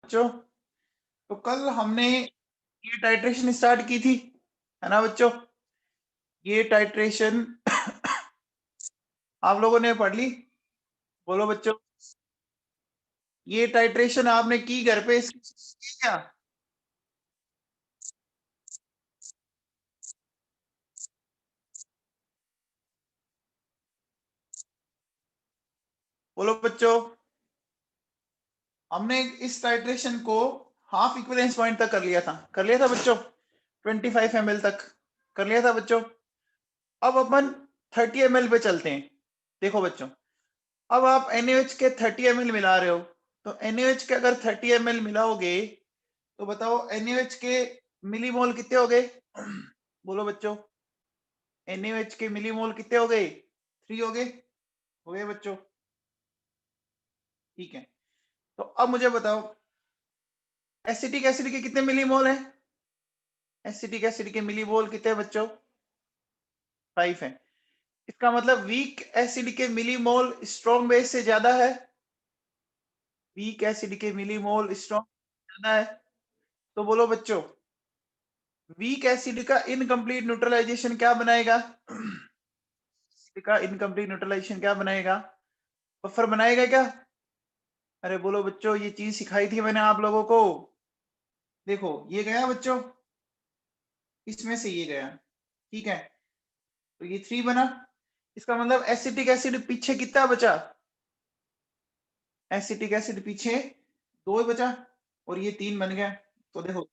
बच्चों, तो कल हमने ये टाइट्रेशन स्टार्ट की थी, है ना बच्चों? ये टाइट्रेशन आप लोगों ने पढ़ ली? बोलो बच्चों, ये टाइट्रेशन आपने की घर पे, इसकी की क्या? बोलो बच्चों, हमने इस टाइट्रेशन को हाफ इक्विवेलेंस पॉइंट तक कर लिया था बच्चों, 25 ml तक कर लिया था बच्चों। अब अपन 30 ml पे चलते हैं। देखो बच्चों, अब आप NaOH के 30 ml मिला रहे हो, तो NaOH के अगर 30 ml मिलाओगे तो बताओ NaOH के मिलीमोल कितने हो गए? बोलो बच्चों, NaOH के मिलीमोल कितने हो गए? 3 हो गए बच्चों। ठीक है, तो अब मुझे बताओ एसिटिक एसिड के कितने मिलीमोल है? एसिटिक एसिड के मिलीमोल कितने बच्चों? 5 है। इसका मतलब वीक एसिड के मिलीमोल स्ट्रॉन्ग बेस से ज्यादा है। वीक एसिड के मिलीमोल स्ट्रॉन्ग ज्यादा है। तो बोलो बच्चों, वीक एसिड का इनकम्प्लीट न्यूट्रलाइजेशन क्या बनाएगा? का इनकम्प्लीट न्यूट्रलाइजेशन क्या बनाएगा? बफर बनाएगा क्या? अरे बोलो बच्चों, ये चीज सिखाई थी मैंने आप लोगों को। देखो ये गया बच्चों, इसमें से ये गया, ठीक है, तो ये 3 बना। इसका मतलब एसिटिक एसिड पीछे कितना बचा? एसिटिक एसिड पीछे 2 बचा, और ये 3 बन गया। तो देखो,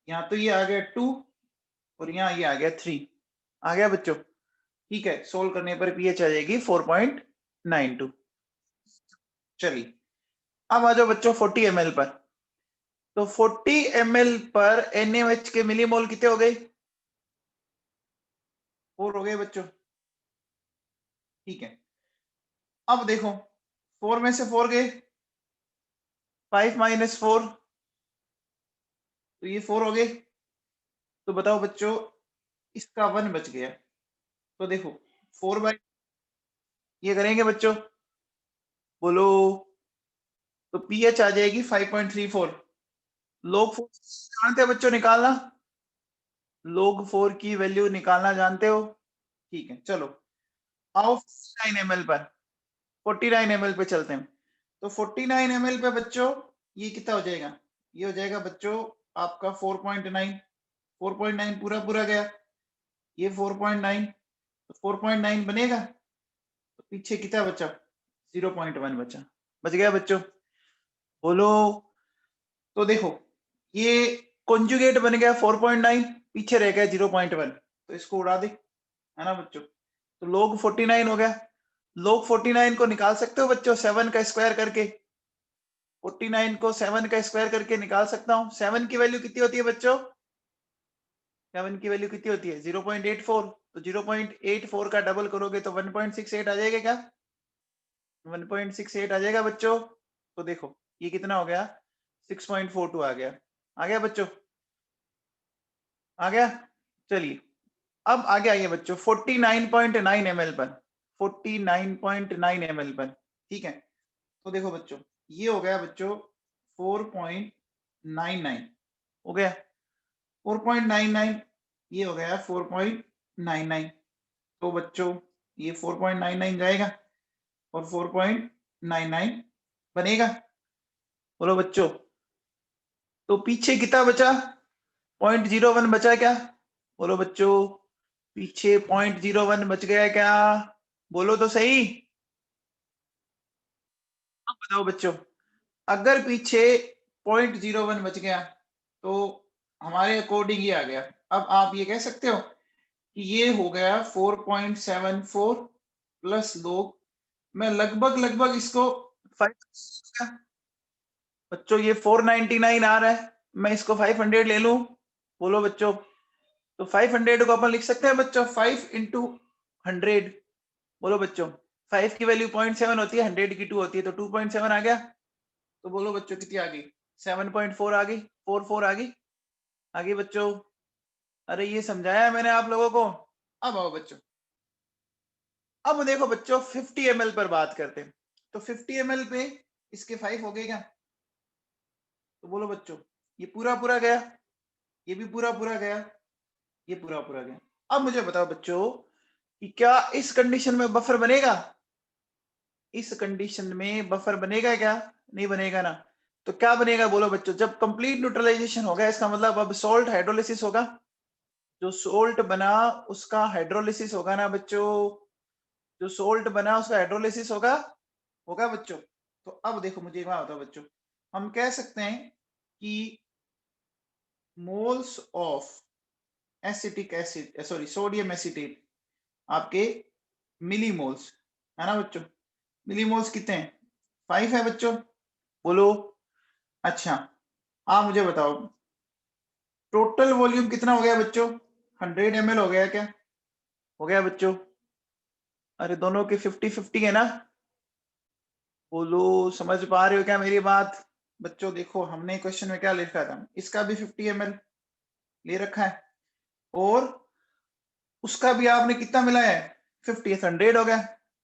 यहाँ तो ये आ गया 2, और यहाँ ये आ गया 3। आ गया बच्चों? ठीक है, सोल्व करने पर पीएच आ जाएगी 4.92। चलिए, अब आ जाओ बच्चों 40 ml पर। तो 40 ml पर NaOH के मिलीमोल कितने हो गए? 4 हो गए बच्चों। ठीक है, अब देखो 4 में से 4 गए, 5 - 4, तो ये 4 हो गए। तो बताओ बच्चों, इसका 1 बच गया। तो देखो 4/, ये करेंगे बच्चों, बोलो, तो पीएच आ जाएगी 5.34। log 4 जानते हैं बच्चों निकालना? log 4 की वैल्यू निकालना जानते हो? ठीक है, चलो आओ 49 ml पर, 49 ml पे चलते हैं। तो 49 ml पे बच्चों ये कितना हो जाएगा? ये हो जाएगा बच्चों आपका 4.9। 4.9 पूरा पूरा गया, ये 4.9, तो 4.9 बनेगा। तो पीछे कितना बचा? 0.1 बचा। बच गया बच्चों? बोलो। तो देखो ये कॉन्जुगेट बन गया 4.9, पीछे रह गया 0.1, तो इसको उड़ा दे, है ना बच्चों? तो log 49 हो गया। log 49 को निकाल सकते हो बच्चों 7 का स्क्वायर करके? 49 को 7 का स्क्वायर करके निकाल सकता हूँ। 7 की वैल्यू कितनी होती है बच्चों? 7 की वैल्यू कितनी होती है? 0.84। तो 0.84 का डबल करोगे तो 1.68 आ जाएगा क्या? 1.68 आ जाएगा बच्चों। तो देखो ये कितना हो गया? 6.42 आ गया। आ गया बच्चों? आ गया? चलिए, अब आगे आइए बच्चों 49.9 ml पर। 49.9 ml पर, ठीक है। तो देखो बच्चों, ये हो गया बच्चों 4.99 हो गया। 4.99, ये हो गया 4.99। तो बच्चों ये 4.99 जाएगा और 4.99 बनेगा। बोलो बच्चों, तो पीछे कितना बचा? 0.01 बचा क्या? बोलो बच्चों, पीछे 0.01 बच गया क्या? बोलो तो सही। अब बताओ बच्चों, अगर पीछे 0.01 बच गया तो हमारे अकॉर्डिंग ये आ गया। अब आप ये कह सकते हो कि ये हो गया 4.74 प्लस लोग, मैं लगभग लगभग इसको 5, बच्चों ये 499 आ रहा है, मैं इसको 500 ले लूं। बोलो बच्चों, तो 500 को अपन लिख सकते हैं बच्चों 5 इंटू 100। बोलो बच्चों, 5 की वैल्यू 0.7 होती है, 100 की 2 होती है, तो 2.7 आ गया। तो बोलो बच्चों कितनी आ गई? 7.4 आ गई, 4 आ गई। आ गई बच्चों? अरे ये समझाया है मैंने आप लोगों को। अब आओ बच्चों, अब देखो बच्चों 50 ml पर बात करते हैं। तो 50 ml पे इसके 5 हो गए क्या? तो बोलो बच्चों, ये पूरा पूरा गया, ये भी पूरा पूरा गया, ये पूरा पूरा गया। अब मुझे बताओ बच्चों कि क्या इस कंडीशन में बफर बनेगा? इस कंडीशन में बफर बनेगा क्या? नहीं बनेगा ना। तो क्या बनेगा बोलो बच्चों? जब कंप्लीट न्यूट्रलाइजेशन होगा, इसका मतलब अब सोल्ट हाइड्रोलिसिस होगा। जो सोल्ट बना उसका हाइड्रोलिसिस होगा ना बच्चों, जो सोल्ट बना उसका हाइड्रोलिसिस होगा, होगा बच्चों। तो अब देखो मुझे एक बात बताओ बच्चों, हम कह सकते हैं कि moles of acetic acid, sorry sodium acetate आपके मिलीमोल्स है ना बच्चों। मिलीमोल्स कितने हैं? 5 है बच्चों, बोलो। अच्छा, आप मुझे बताओ टोटल वॉल्यूम कितना हो गया बच्चों? 100 ml हो गया क्या? हो गया बच्चों? अरे दोनों के 50-50 है ना? बोलो, समझ पा रहे हो क्या मेरी बात? बच्चों देखो हमने क्वेश्चन में क्या लिखा था, इसका भी 50 ml ले रखा है और उसका भी आपने कितना मिलाया है? 50, 100 हो गया।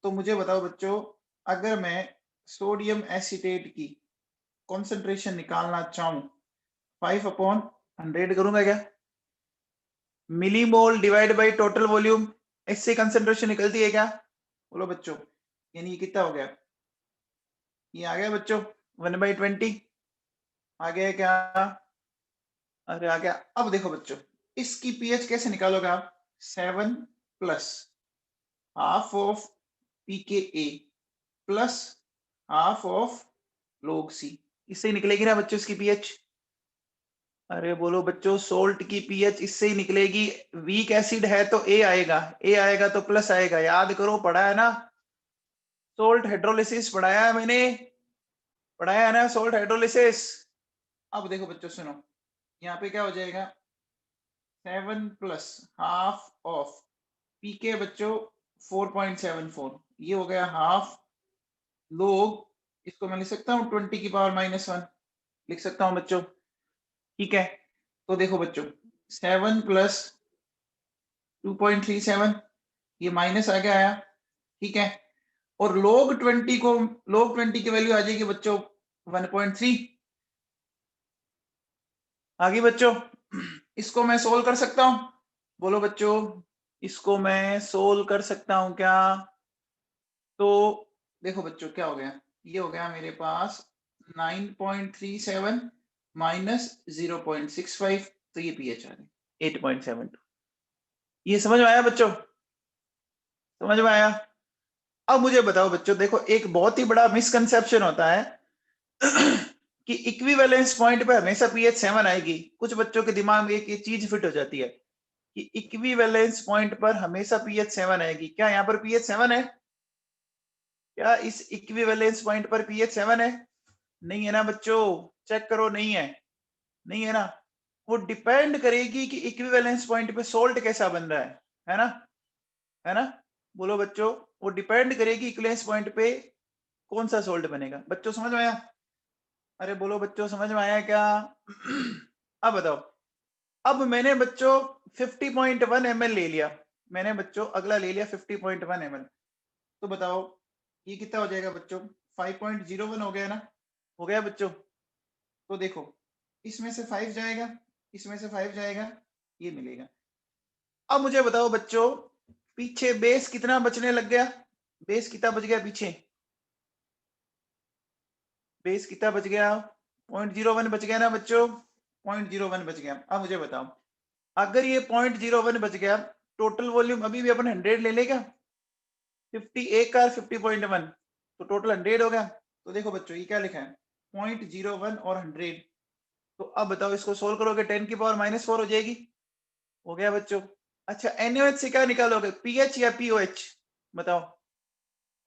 तो मुझे बताओ बच्चों, अगर मैं सोडियम एसिटेट की कॉन्सेंट्रेशन निकालना चाहूं 5/100 करूंगा क्या? Millimole divide by total volume, इससे कंसेंट्रेशन निकलती है क्या? बोलो बच्चों, यानी ये कितना हो गया? ये आ गया बच्चों 1/20 आ गया क्या? अरे आ गया। अब देखो बच्चों, इसकी पीएच कैसे निकालोगे आप? 7 plus half of pKa plus half of log C, इससे ही निकलेगी ना बच्चों इसकी पीएच। अरे बोलो बच्चों, सोल्ट की पीएच इससे ही निकलेगी। वीक एसिड है तो ए आएगा, ए आएगा तो प्लस आएगा, याद करो, पढ़ा है ना सोल्ट हाइड्रोलिसिस, पढ़ाया है मैंने, पढ़ाया है ना सोल्ट हाइड्रोलिसिस। अब देखो बच्चों सुनो, यहाँ पे क्या हो जाएगा? 7 प्लस हाफ ऑफ पीके बच्चों 4.74, ये हो गया हाफ लोग, इसको मैं लिख सकता हूँ 10⁻⁻1 लिख सकता हूँ बच्चों, ठीक है। तो देखो बच्चों 7 प्लस 2.37, ये माइनस आ गया आया, ठीक है। और log 20 को, log 20 की वैल्यू आ जाएगी बच्चों 1.3 आगे बच्चों। इसको मैं सोल्व कर सकता हूं, बोलो बच्चों, इसको मैं सोल्व कर सकता हूं क्या? तो देखो बच्चों क्या हो गया, ये हो गया मेरे पास 9.37 माइनस 0.65, तो ये पीएच आ गई 8.72। ये समझ में आया बच्चों? समझ में आया? अब मुझे बताओ बच्चों, देखो एक बहुत ही बड़ा मिसकंसेप्शन होता है कि इक्विवेलेंस पॉइंट पे हमेशा पीएच 7 आएगी। कुछ बच्चों के दिमाग में एक ये चीज फिट हो जाती है कि इक्विवेलेंस पॉइंट पर हमेशा पीएच 7 आएगी। क्या यहाँ पर पीएच 7 है? क्या इस इक्विवेलेंस पॉइंट पर पीएच 7 है? नहीं है ना बच्चों, चेक करो, नहीं है, नहीं है ना। वो डिपेंड करेगी कि इक्विवेलेंस पॉइंट पे सोल्ट कैसा बन रहा है ना, है ना। बोलो बच्चों, वो डिपेंड करेगी इक्विवेलेंस पॉइंट पे कौन सा सोल्ट बनेगा। बच्चों समझ में आया? अरे बोलो बच्चों, समझ में आया क्या? अब बताओ, अब मैंने बच्चों 50.1 ml ले लिया, मैंने बच्चों अगला ले लिया 50.1 ml, तो बताओ ये कितना हो जाएगा बच्चों? 5.01 हो गया ना? हो गया बच्चों? तो देखो इसमें से 5 जाएगा, इसमें से 5 जाएगा, ये मिलेगा। अब मुझे बताओ बच्चों, पीछे बेस कितना बचने लग गया? बेस कितना बच गया पीछे? बेस कितना बच गया? 0.01 बच गया ना बच्चों, 0.01 बच गया। अब मुझे बताओ, अगर ये 0.01 बच गया, टोटल वॉल्यूम अभी भी अपन 100 ले लेगा, 50 एक का 50.1, तो टोटल 100 हो गया। तो देखो बच्चों ये क्या लिखा है, 0.01 और 100। तो अब बताओ इसको सोल्व करोगे 10⁻⁻4 हो जाएगी, हो गया बच्चों। अच्छा NaOH से क्या निकालोगे, पीएच या पीओएच? बताओ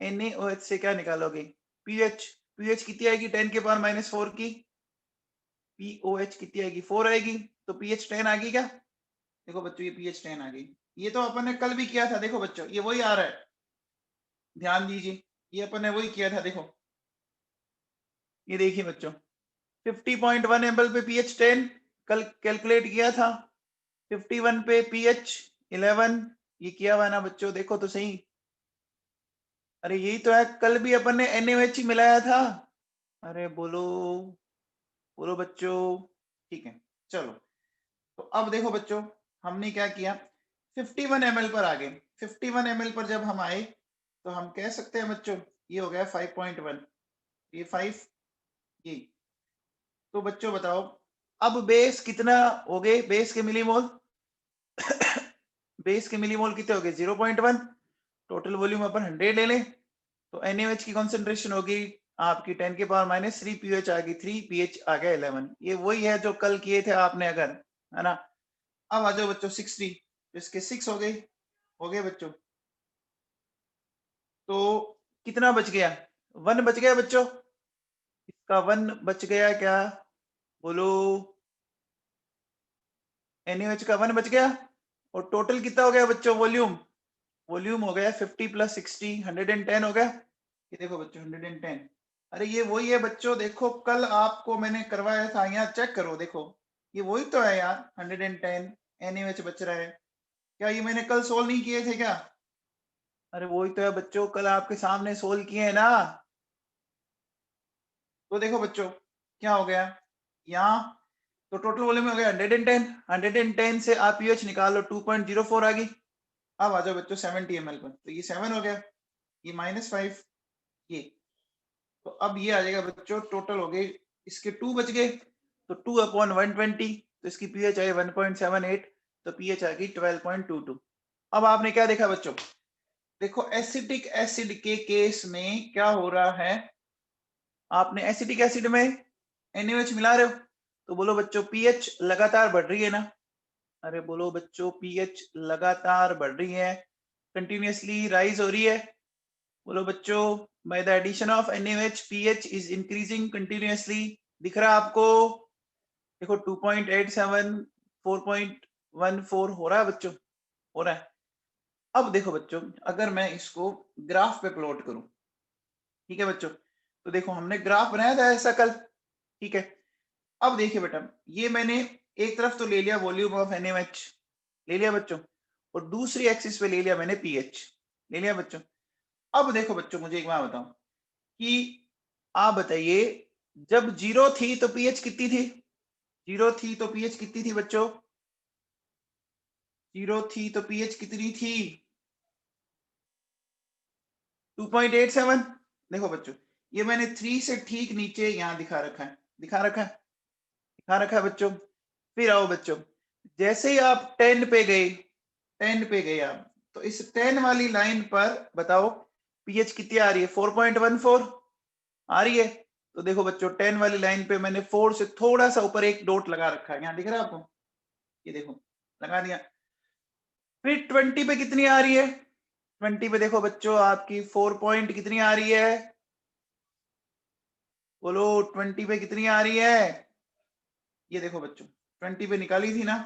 NaOH से क्या निकालोगे? पीएच, पीएच कितनी आएगी 10⁻⁻4 की? पीओएच कितनी आएगी? 4 आएगी, तो पीएच 10 आ गई क्या? देखो बच्चों ये पीएच 10 आ गई। ये तो अपन ने कल भी किया था, देखो बच्चों ये वही आ रहा है, ध्यान दीजिए, ये अपन ने वही किया था। देखो ये देखिए बच्चों, 50.1 ml पे पीएच 10 कल कैलकुलेट किया था, 51 पे पीएच 11, ये किया हुआ ना बच्चों, देखो तो सही। अरे यही तो है, कल भी अपन ने NaOH ही मिलाया था। अरे बोलो, बोलो बच्चों, ठीक है। चलो, तो अब देखो बच्चों, हमने क्या किया, 51 ml पर आ गए। 51 ml पर जब हम आए तो हम कह सकते हैं बच्चों, ये हो गया 5.1, ये 5, ये। तो बच्चों बताओ, अब बेस कितना हो गए, बेस के मिलीमोल बेस के मिलीमोल कितने हो गए, 0.1। टोटल वॉल्यूम अपन 100 ले लें, तो NaOH की कॉन्सेंट्रेशन होगी आपकी 10 के पावर -3, pH आ गई 3, pH आ गया 11। ये वही है जो कल किए थे आपने, अगर, है ना। अब आ जाओ बच्चों 60, इसके 6 हो गए बच्चों। तो कितना बच गया, 1 बच गया बच्चों, इसका 1 बच गया क्या, बोलो। NaOH का 1 बच गया, और टोटल कितना हो गया बच्चों, वॉल्यूम हो गया 50 + 60, 110 हो गया। ये देखो बच्चों 110। अरे ये वही है बच्चों, देखो कल आपको मैंने करवाया था, यहाँ चेक करो, देखो ये वही तो है यार, 110 NaOH बच रहा है। क्या ये मैंने कल सोल्व नहीं किए थे क्या? अरे वही तो है बच्चों, कल आपके सामने सोल्व किए हैं ना। तो देखो बच्चों क्या हो गया यहाँ, तो टोटल वॉल्यूम हो गया 110। 110 से आप pH निकालो, 2.04 आ गई। अब आ जाओ बच्चों 70 ml पर, तो ये 7 हो गया, ये -5, ये। तो अब ये आ जाएगा बच्चों, टोटल हो गए इसके 2 बच गए, तो 2/120, तो इसकी pH आई 1.78, तो pH आ गई 12.22। अब आपने क्या देखा बच्चों, देखो एसिटिक एसिड के केस में क्या हो रहा है, आपने एसिटिक एसिड में NaOH मिला रहे हो, तो बोलो बच्चों pH लगातार बढ़ रही है ना। अरे बोलो बच्चों, pH लगातार बढ़ रही है, कंटिन्यूअसली राइज हो रही है। बोलो बच्चों, by the addition of NaOH pH is increasing continuously। दिख रहा है आपको, देखो 2.87, 4.14 हो रहा है बच्चों, हो रहा है। अब देखो बच्चों, अगर मैं इसको ग्राफ पे प्लॉट करूं, ठीक है बच्चों, तो देखो हमने ग्राफ बनाया था ऐसा कल, ठीक है। अब देखिए बेटा, ये मैंने एक तरफ तो ले लिया वॉल्यूम ऑफ NaOH, ले लिया बच्चों, और दूसरी एक्सिस पे ले लिया मैंने pH, ले लिया बच्चों। अब देखो बच्चों, मुझे एक बात बताओ कि आप बताइए, जब 0 थी तो pH कितनी थी, 0 थी तो pH कितनी थी बच्चों, 0 थी तो pH कितनी थी, 2.87। देखो बच्चों, ये मैंने 3 से ठीक नीचे यहाँ दिखा रखा है, दिखा रखा है बच्चों। फिर आओ बच्चों, जैसे ही आप 10 पे गए, 10 पे गए आप, तो इस 10 वाली लाइन पर बताओ pH कितनी आ रही है, 4.14 आ रही है। तो देखो बच्चों, 10 वाली लाइन पे मैंने 4 से थोड़ा सा ऊपर एक डॉट लगा रखा है, यहाँ दिख रहा है आपको, ये देखो लगा दिया। फिर 20 पे कितनी आ रही है, 20 पे देखो बच्चों आपकी 4 पॉइंट कितनी आ रही है, बोलो 20 पे कितनी आ रही है, ये देखो बच्चों 20 पे निकाली थी ना,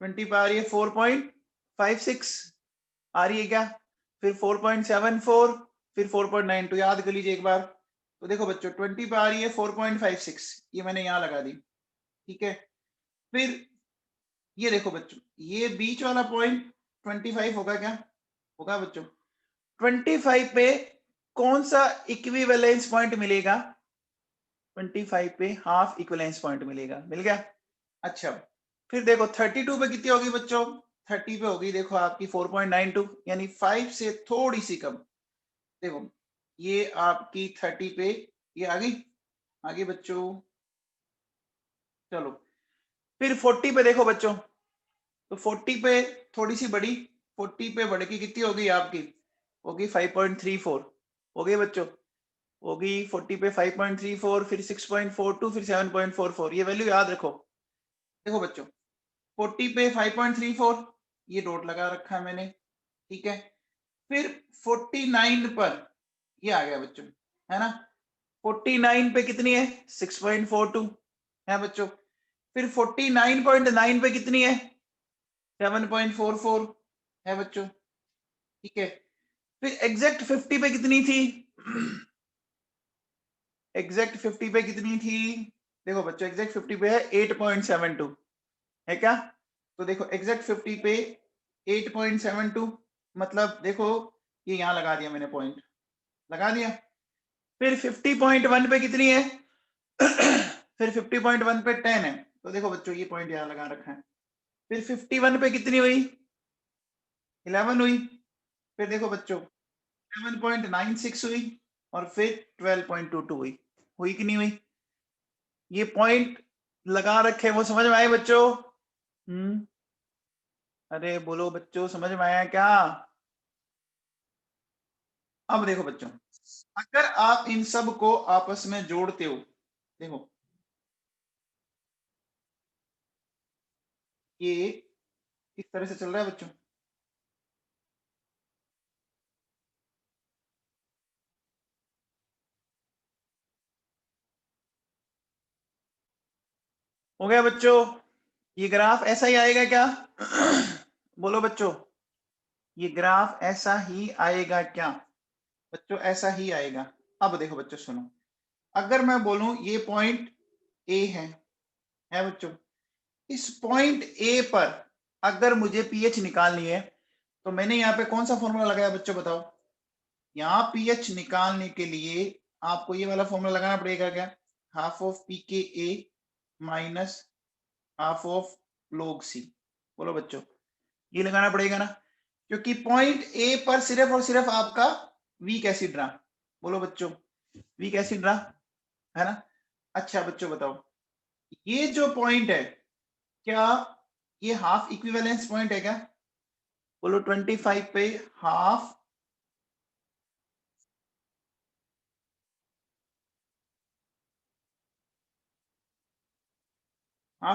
20 पे आ रही है 4.56 आ रही है क्या, फिर 4.74, फिर 4.92, याद कर लीजिए एक बार। तो देखो बच्चों 20 पे आ रही है 4.56, ये मैंने यहाँ लगा दी, ठीक है। फिर ये देखो बच्चों, ये बीच वाला पॉइंट 25 होगा क्या, होगा बच्चों। 25 पे कौन सा इक्विवेलेंस पॉइंट मिलेगा, 25 पे हाफ इक्विवेलेंस पॉइंट मिलेगा, मिल गया। अच्छा, फिर देखो 32 पे कितनी होगी बच्चों, 30 पे होगी देखो आपकी 4.92, यानी 5 से थोड़ी सी कम। देखो ये आपकी 30 पे ये आ गई, आगे बच्चों। चलो फिर 40 पे देखो बच्चों, तो 40 पे थोड़ी सी बड़ी, 40 पे बढ़ के कितनी होगी आपकी, होगी 5.34, हो गई बच्चों, होगी 40 पे 5.34, फिर 6.42, फिर 7.44, ये वैल्यू याद रखो। देखो बच्चों 40 पे 5.34, ये डॉट लगा रखा है मैंने, ठीक है। फिर 49 पर ये आ गया बच्चों, है ना। 49 पे कितनी है, 6.42 है बच्चों। फिर 49.9 पे कितनी है, 7.44 है बच्चों, ठीक है। फिर एग्जैक्ट 50 पे कितनी थी, एग्जैक्ट 50 पे कितनी थी, देखो बच्चों एग्जैक्ट 50 पे है 8.72, है क्या। तो देखो एग्जैक्ट 50 पे 8.72, मतलब देखो ये यहां लगा दिया मैंने पॉइंट, लगा दिया। फिर 50.1 पे कितनी है फिर 50.1 पे 10 है, तो देखो बच्चों ये पॉइंट यहाँ लगा रखा है। फिर 51 पे कितनी हुई? 11 हुई। फिर देखो बच्चों 7.96 हुई और फिर 12.22 हुई कि नहीं हुई? ये पॉइंट लगा रखे वो समझ में आए बच्चों? अरे बोलो बच्चों, समझ में आया क्या? अब देखो बच्चों, अगर आप इन सब को आपस में जोड़ते हो, देखो ये किस तरह से चल रहा है बच्चों। हो गया बच्चों? ये ग्राफ ऐसा ही आएगा क्या? बोलो बच्चों, ये ग्राफ ऐसा ही आएगा क्या? बच्चों ऐसा ही आएगा। अब देखो बच्चों सुनो, अगर मैं बोलूं ये पॉइंट ए है बच्चों, इस पॉइंट ए पर अगर मुझे पीएच निकालनी है तो मैंने यहाँ पे कौन सा फॉर्मूला लगाया बच्चों बताओ? यहाँ पीएच निकालने के लिए आपको ये वाला फॉर्मूला लगाना पड़ेगा क्या? Half of p K a minus half of log c। बोलो बच्चों, ये लगाना पड़ेगा ना, क्योंकि पॉइंट ए पर सिर्फ और सिर्फ आपका वीक एसिड रहा। बोलो बच्चों, वीक एसिड रहा है ना। अच्छा बच्चों बताओ, ये जो पॉइंट है क्या ये हाफ इक्विवेलेंस पॉइंट है क्या? बोलो 25 पे हाफ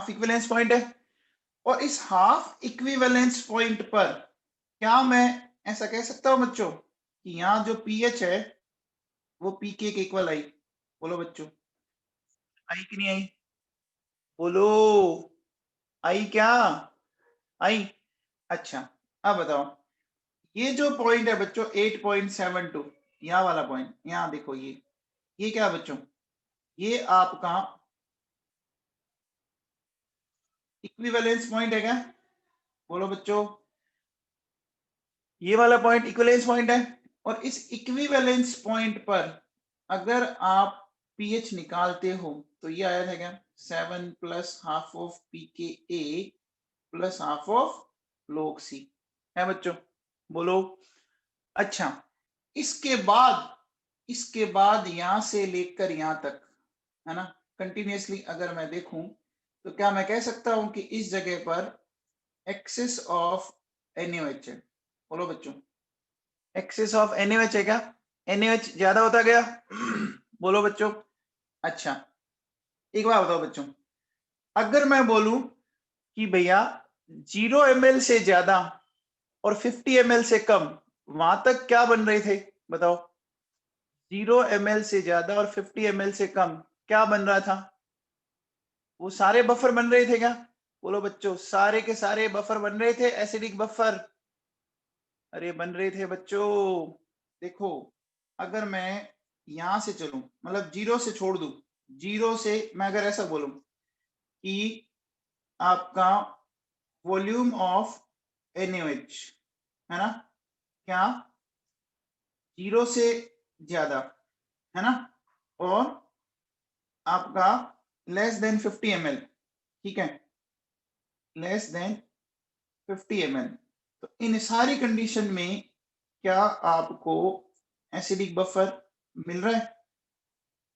इक्विवेलेंस पॉइंट है। और इस हाफ इक्विवेलेंस पॉइंट पर क्या मैं ऐसा कह सकता हूं बच्चों कि यहाँ जो पीएच है वो पीके के इक्वल आई? बोलो बच्चों, आई कि नहीं आई? बोलो, आई क्या? आई। अच्छा, अब बताओ, ये जो पॉइंट है बच्चों 8.72, यहाँ वाला पॉइंट, यहाँ देखो ये क्या बच्चों? ये आपका इक्विवेलेंस पॉइंट है क्या? बोलो बच्चों, ये वाला पॉइंट इक्विवेलेंस पॉइंट है। और इस इक्विवेलेंस पॉइंट पर अगर आप पीएच निकालते हो तो ये आया था क्या? 7 plus half of p K a plus half of log c है बच्चों। बोलो। अच्छा, इसके बाद यहां से लेकर यहां तक है ना, कंटिन्यूअसली अगर मैं देखूं तो क्या मैं कह सकता हूं कि इस जगह पर एक्सिस ऑफ NaOH है? बोलो बच्चों, एक्सिस ऑफ NaOH है क्या? NaOH ज्यादा होता गया। बोलो बच्चों। अच्छा, एक बात बताओ बच्चों, अगर मैं बोलूं कि भैया 0 ml से ज्यादा और 50 ml से कम, वहां तक क्या बन रहे थे बताओ? 0 ml से ज्यादा और 50 ml से कम क्या बन रहा था? वो सारे बफर बन रहे थे क्या? बोलो बच्चों, सारे के सारे बफर बन रहे थे, एसिडिक बफर। अरे बन रहे थे बच्चों। देखो, अगर मैं यहां से चलूं, मतलब 0 से छोड़ दूं, 0 से मैं अगर ऐसा बोलूं कि आपका वॉल्यूम ऑफ NaOH है ना, क्या 0 से ज्यादा है ना, और आपका लेस देन 50 ml, ठीक है, लेस देन 50 ml, तो इन सारी कंडीशन में क्या आपको एसिडिक बफर मिल रहा है?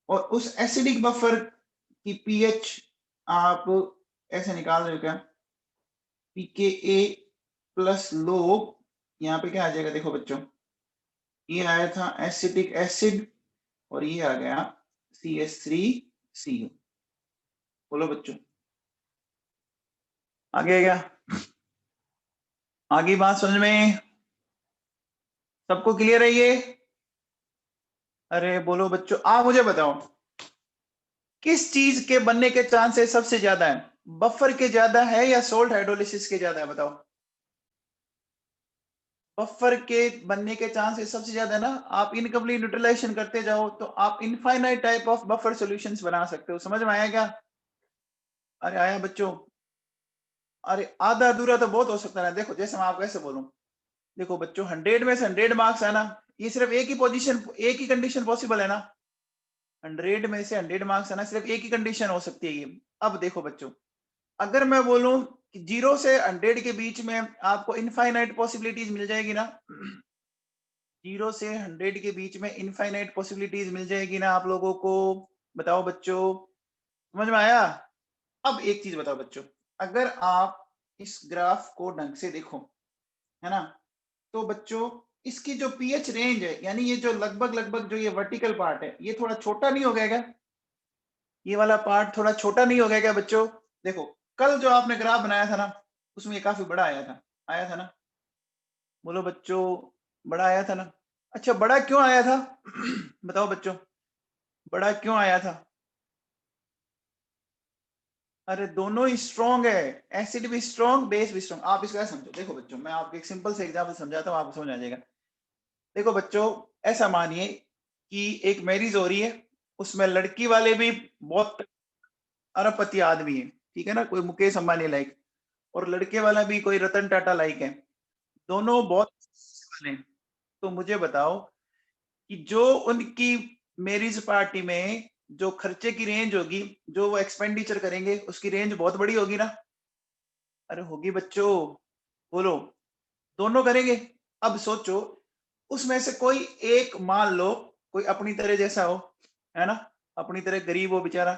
और उस एसिडिक बफर की पीएच आप ऐसे निकाल रहे हो क्या? pKa प्लस log, यहाँ पे क्या आ जाएगा देखो बच्चों, ये आया था एसिटिक एसिड और ये आ गया CH3CO। बोलो बच्चों, आगे क्या? आगे बात समझ में सबको क्लियर है ये? अरे बोलो बच्चों, आप मुझे बताओ किस चीज के बनने के चांसेस सबसे ज्यादा है? बफर के ज्यादा है या सोल्ट हाइड्रोलिसिस के ज्यादा है बताओ? बफर के बनने के चांसेस सबसे ज्यादा है ना। आप इनकम्प्लीट न्यूट्रलाइजेशन करते जाओ तो आप infinite type of buffer solutions बना सकते हो। समझ में आया क्या? अरे आया बच्चों? अरे आधा अधूरा तो बहुत हो सकता है। देखो जैसे मैं आपको ऐसे बोलूं, देखो बच्चों 100 में से 100 मार्क्स है ना, ये सिर्फ एक ही पोजीशन, एक ही कंडीशन पॉसिबल है ना। 100 में से 100 मार्क्स आना, सिर्फ एक ही कंडीशन हो सकती है ये। अब देखो बच्चों, अगर मैं बोलूं कि 0 से 100 के बीच में आपको इनफाइनाइट पॉसिबिलिटीज मिल जाएगी ना, 0 से 100 के बीच में इनफाइनाइट पॉसिबिलिटीज मिल जाएगी ना आप लोगों को, बताओ बच्चों, समझ में आया? अब एक चीज बताओ बच्चों, अगर आप इस ग्राफ को ढंग से देखो, है ना, तो बच्चों इसकी जो पीएच रेंज है, यानी ये जो लगभग लगभग जो ये वर्टिकल पार्ट है, ये थोड़ा छोटा नहीं हो गया क्या? ये वाला पार्ट थोड़ा छोटा नहीं हो गया क्या बच्चों? देखो कल जो आपने ग्राफ बनाया था ना, उसमें ये काफी बड़ा आया था ना, बोलो बच्चों, बड़ा आया था ना? अच्छा, बड़ा क्यों आया था? बताओ बच्चों, बड़ा क्यों आया था? अरे दोनों ही स्ट्रॉन्ग है, एसिड भी स्ट्रॉन्ग, बेस भी स्ट्रॉन्ग। आप इसका समझो, देखो बच्चों मैं आपको एक सिंपल से एग्जांपल समझाता हूँ, आपको समझ आ जाएगा। देखो बच्चों, ऐसा मानिए कि एक मैरिज हो रही है, उसमें लड़की वाले भी बहुत अरबपति आदमी है, ठीक है ना, कोई मुकेश अंबानी लाइक, और लड़के वाला भी कोई रतन टाटा लाइक है, दोनों बहुत वाले हैं। तो मुझे बताओ कि जो उनकी मैरिज पार्टी में जो खर्चे की रेंज होगी, जो वो एक्सपेंडिचर करेंगे, उसकी रेंज बहुत बड़ी होगी ना? अरे होगी बच्चों, बोलो, दोनों करेंगे। अब सोचो, उसमें से कोई एक, मान लो कोई अपनी तरह जैसा हो, है ना, अपनी तरह गरीब हो बेचारा,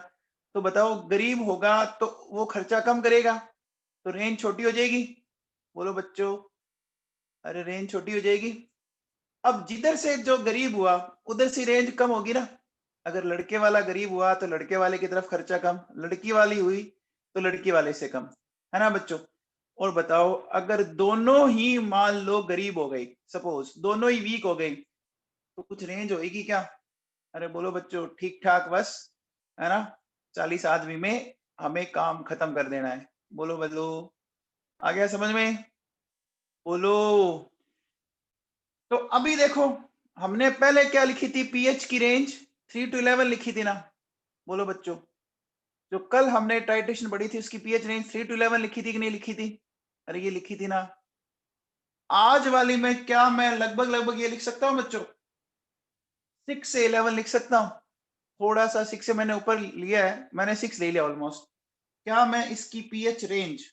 तो बताओ गरीब होगा तो वो खर्चा कम करेगा, तो रेंज छोटी हो जाएगी, बोलो बच्चों, अरे रेंज छोटी हो जाएगी। अब जिधर से जो गरीब हुआ उधर से रेंज कम होगी ना, अगर लड़के वाला गरीब हुआ तो लड़के वाले की तरफ खर्चा कम, लड़की वाली हुई तो लड़की वाले से कम, है ना बच्चों? और बताओ, अगर दोनों ही मान लो गरीब हो गई, सपोज दोनों ही वीक हो गई, तो कुछ रेंज होगी क्या? अरे बोलो बच्चों, ठीक ठाक बस, है ना, 40 आदमी में हमें काम खत्म कर देना है, बोलो बोलो, आ गया समझ में? बोलो। तो अभी देखो, हमने पहले क्या लिखी थी, पीएच की रेंज 3 to 11 लिखी थी ना, बोलो बच्चों, जो कल हमने टाइट्रेशन पढ़ी थी उसकी पीएच रेंज 3 to 11 लिखी थी कि नहीं लिखी थी? अरे ये लिखी थी ना। आज वाली में क्या मैं लगभग लगभग ये लिख सकता हूँ बच्चों, 6 से 11 लिख सकता हूँ, थोड़ा सा 6 से मैंने ऊपर लिया है, मैंने 6 ले लिया ऑलमोस्ट। क्या मैं इसकी पीएच रेंज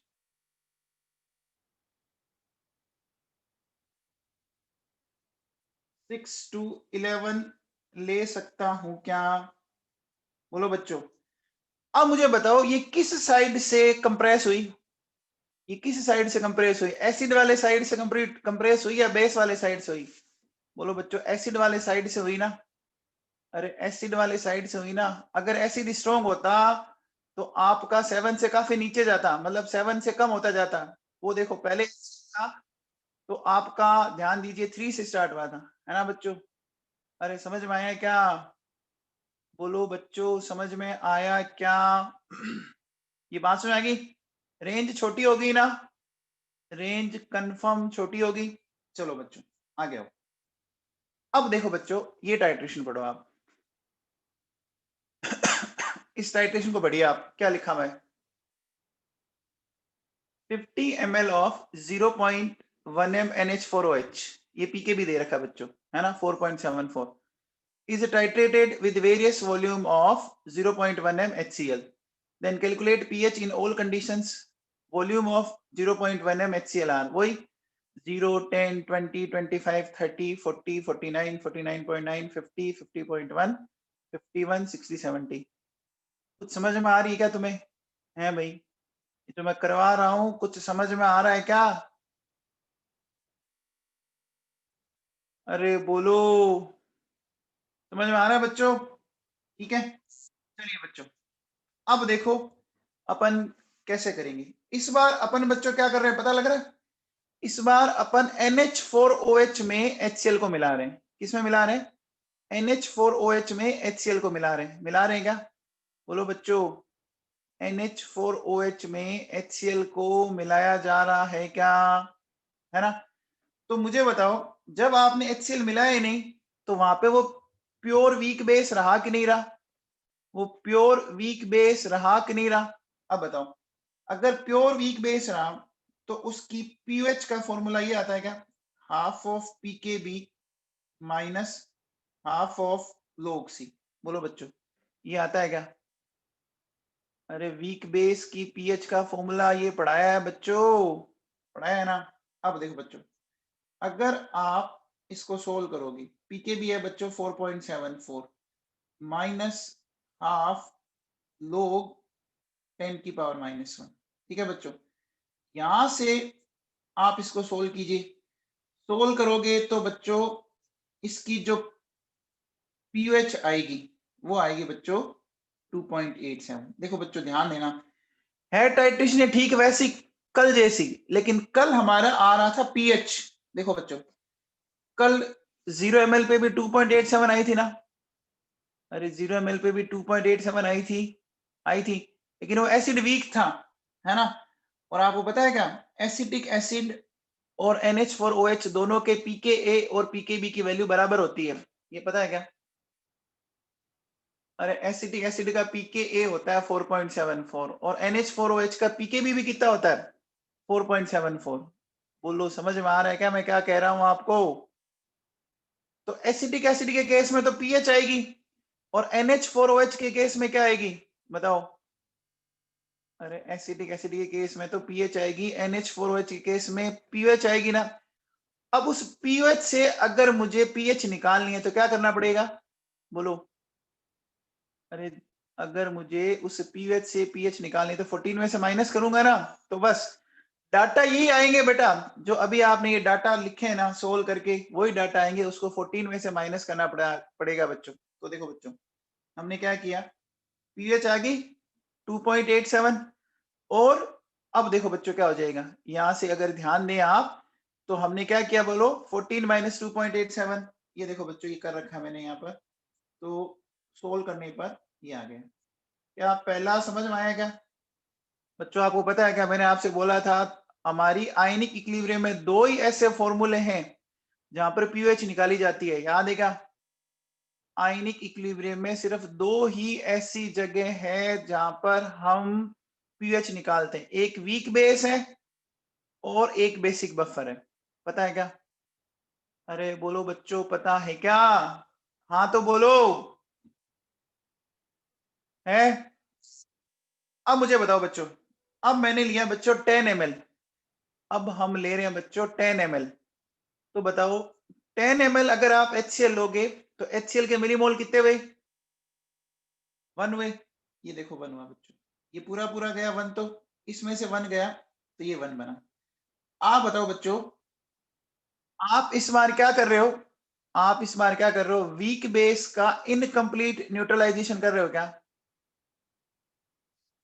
6 to 11 ले सकता हूं क्या? बोलो बच्चों। अब मुझे बताओ, ये किस साइड से कंप्रेस हुई, ये किस साइड से कंप्रेस हुई, एसिड वाले साइड से कंप्रेस हुई या बेस वाले साइड से हुई? बोलो बच्चों, एसिड वाले साइड से हुई ना? अरे एसिड वाले साइड से हुई ना। अगर एसिड स्ट्रॉन्ग होता तो आपका 7 से काफी नीचे जाता, मतलब 7 से कम होता जाता। वो देखो पहले था, तो आपका ध्यान दीजिए 3 से स्टार्ट हुआ था, है ना बच्चों? अरे समझ में आया क्या? बोलो बच्चों, समझ में आया क्या? ये बात समझ आ गई? रेंज छोटी होगी ना, रेंज कंफर्म छोटी होगी। चलो बच्चों आगे आओ। अब देखो बच्चों, ये टाइट्रेशन पढ़ो आप। इस टाइट्रेशन को पढ़िए आप, क्या लिखा हुआ है, 50 ml ऑफ 0.1 m NH4OH, ये पीके भी दे रखा है बच्चों, है ना, 4.74, is titrated with various volume of 0.1 m HCl, then calculate pH in all conditions, volume of 0.1 m HCl are वही 0, 10, 20, 25, 30, 40, 49, 49.9, 50, 50.1, 51, 60, 70। कुछ समझ में आ रही है क्या तुम्हें? है भाई, ये तो मैं करवा रहा हूँ, कुछ समझ में आ रहा है क्या? अरे बोलो, समझ में आ रहा है बच्चों? ठीक है, चलिए बच्चों, अब देखो अपन कैसे करेंगे। इस बार अपन बच्चों क्या कर रहे हैं पता लग रहा है? इस बार अपन NH4OH में HCl को मिला रहे हैं। किसमें मिला रहे हैं? NH4OH में HCl को मिला रहे हैं क्या? बोलो बच्चों, NH4OH में HCl को मिलाया जा रहा है क्या? है ना? तो मुझे बताओ, जब आपने HCl मिलाया ही नहीं, तो वहां पे वो प्योर वीक बेस रहा कि नहीं रहा? वो प्योर वीक बेस रहा कि नहीं रहा? अब बताओ, अगर प्योर वीक बेस रहा तो उसकी पीएच का फॉर्मूला ये आता है क्या, हाफ ऑफ पी के बी माइनस हाफ ऑफ लोग सी। बोलो बच्चों, ये आता है क्या? अरे वीक बेस की पीएच का फॉर्मूला ये पढ़ाया है बच्चों, पढ़ाया है ना। अब देखो बच्चों, अगर आप इसको सोल्व करोगे, पीके भी है बच्चों 4.74 माइनस हाफ लोग 10 की पावर -1, ठीक है बच्चों। यहां से आप इसको सोल्व कीजिए, सोल्व करोगे तो बच्चों इसकी जो पीओएच आएगी वो आएगी बच्चों 2.87। देखो बच्चों ध्यान देना, है टाइट्रेशन ठीक वैसी कल जैसी, लेकिन कल हमारा आ रहा था पीएच। देखो बच्चों कल 0 ml पे भी 2.87 आई थी ना, अरे 0 ml पे भी 2.87 आई थी, लेकिन वो एसिड वीक था, है ना। और आपको पता है क्या, एसिटिक एसिड और NH4OH दोनों के pKa और pKb की वैल्यू बराबर होती है, ये पता है क्या? अरे एसिटिक एसिड का pKa होता है 4.74 और NH4OH का pKb भी कितना होता है 4.74। बोलो समझ में आ रहा है क्या मैं क्या कह रहा हूं आपको? तो एसिटिक एसिड के केस में तो पीएच आएगी और NH4OH के केस में क्या आएगी बताओ? अरे एसिटिक एसिड के केस में तो पीएच आएगी, NH4OH के केस में पीएच आएगी ना। अब उस पीएच से अगर मुझे पीएच निकालनी है तो क्या करना पड़ेगा बोलो? अरे अगर मुझे उस पीएच से पीएच निकालनी है तो 14 में से माइनस करूंगा ना, तो बस डाटा यही आएंगे बेटा, जो अभी आपने ये डाटा लिखे हैं ना सोल्व करके, वही डाटा आएंगे, उसको 14 में से माइनस करना पड़ेगा बच्चों। तो देखो बच्चों हमने क्या किया, पीएच आ गई 2.87 और अब देखो बच्चों क्या हो जाएगा, यहां से अगर ध्यान दें आप तो हमने क्या किया बोलो 14 माइनस 2.87, ये देखो बच्चों ये कर रखा है मैंने यहाँ पर, तो सोल्व करने पर ये आ गया। क्या पहला समझ में आया क्या बच्चों? आपको पता है क्या मैंने आपसे बोला था, हमारी आयनिक इक्विलिब्रियम में दो ही ऐसे फॉर्मूले हैं जहां पर पीओएच निकाली जाती है, याद है क्या? आयनिक इक्विलिब्रियम में सिर्फ दो ही ऐसी जगह है जहां पर हम पीएच निकालते हैं, एक वीक बेस है और एक बेसिक बफर है, पता है क्या? अरे बोलो बच्चों पता है क्या? हाँ तो बोलो, है? अब मुझे बताओ बच्चों, अब मैंने लिया बच्चों 10 ml, अब हम ले रहे हैं बच्चों 10 ml, तो बताओ 10 ml अगर आप HCl लोगे तो HCl के मिलीमोल कितने हुए? 1 हुए। ये देखो 1 हुआ बच्चों, ये पूरा पूरा गया 1, तो इसमें से 1 गया तो ये 1 बना। आप बताओ बच्चों, आप इस बार क्या कर रहे हो, आप इस बार क्या कर रहे हो, वीक बेस का इनकम्प्लीट न्यूट्रलाइजेशन कर रहे हो क्या?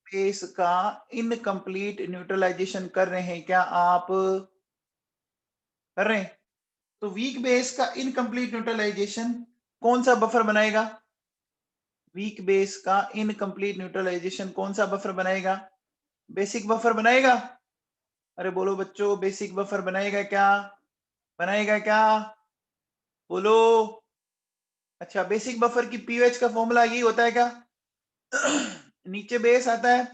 बेस का इनकम्प्लीट न्यूट्रलाइजेशन कर रहे हैं क्या आप? कर रहे हैं। तो वीक बेस का इनकम्प्लीट न्यूट्रलाइजेशन कौन सा बफर बनाएगा? वीक बेस का इनकम्प्लीट न्यूट्रलाइजेशन कौन सा बफर बनाएगा? बेसिक बफर बनाएगा। अरे बोलो बच्चों बेसिक बफर बनाएगा क्या? बनाएगा क्या बोलो? अच्छा बेसिक बफर की पीएच का फॉर्मूला यही होता है क्या? नीचे बेस आता है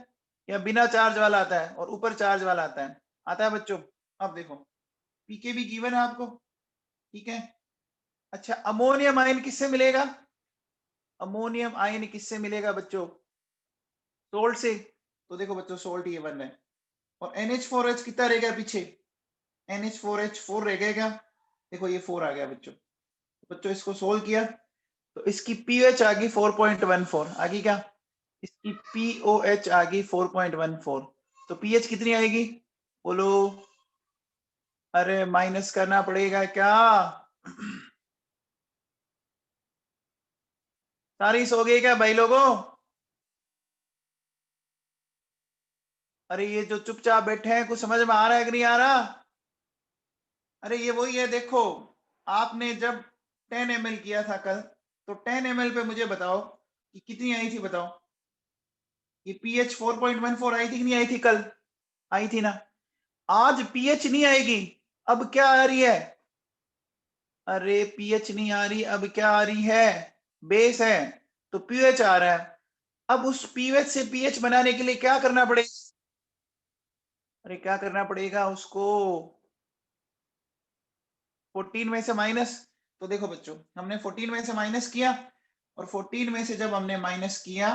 या बिना चार्ज वाला आता है और ऊपर चार्ज वाला आता है? आता है बच्चों। अब देखो पीके भी गिवन है आपको, ठीक है। अच्छा अमोनियम आयन किससे मिलेगा? अमोनियम आयन किससे मिलेगा बच्चों? सोल्ट से। तो देखो बच्चों सोल्ट ये 1 है और NH4H कितना रह गया पीछे? NH4H 4 रह गया क्या? देखो ये 4 आ गया बच्चों। बच्चों इसको सोल्व किया तो इसकी पीओएच आ गई 4.14 आ गई क्या? इसकी पीओएच आ गई 4.14, तो पीएच कितनी आएगी बोलो? अरे माइनस करना पड़ेगा क्या? सारी सो गई क्या भाई लोगों? अरे ये जो चुपचाप बैठे हैं कुछ समझ में आ रहा है कि नहीं आ रहा? अरे ये वही है, देखो आपने जब 10 ml किया था कल, तो 10 ml पे मुझे बताओ कि कितनी आई थी बताओ? ये पीएच 4.14 आई थी कि नहीं आई थी कल? आई थी ना। आज पीएच नहीं आएगी, अब क्या आ रही है? अरे पीएच नहीं आ रही, अब क्या आ रही है? बेस है तो पीएच आ रहा है। अब उस पीएच से पीएच बनाने के लिए क्या करना पड़ेगा? अरे क्या करना पड़ेगा उसको? 14 में से माइनस। तो देखो बच्चों हमने 14 में से माइनस किया और 14 में से जब हमने माइनस किया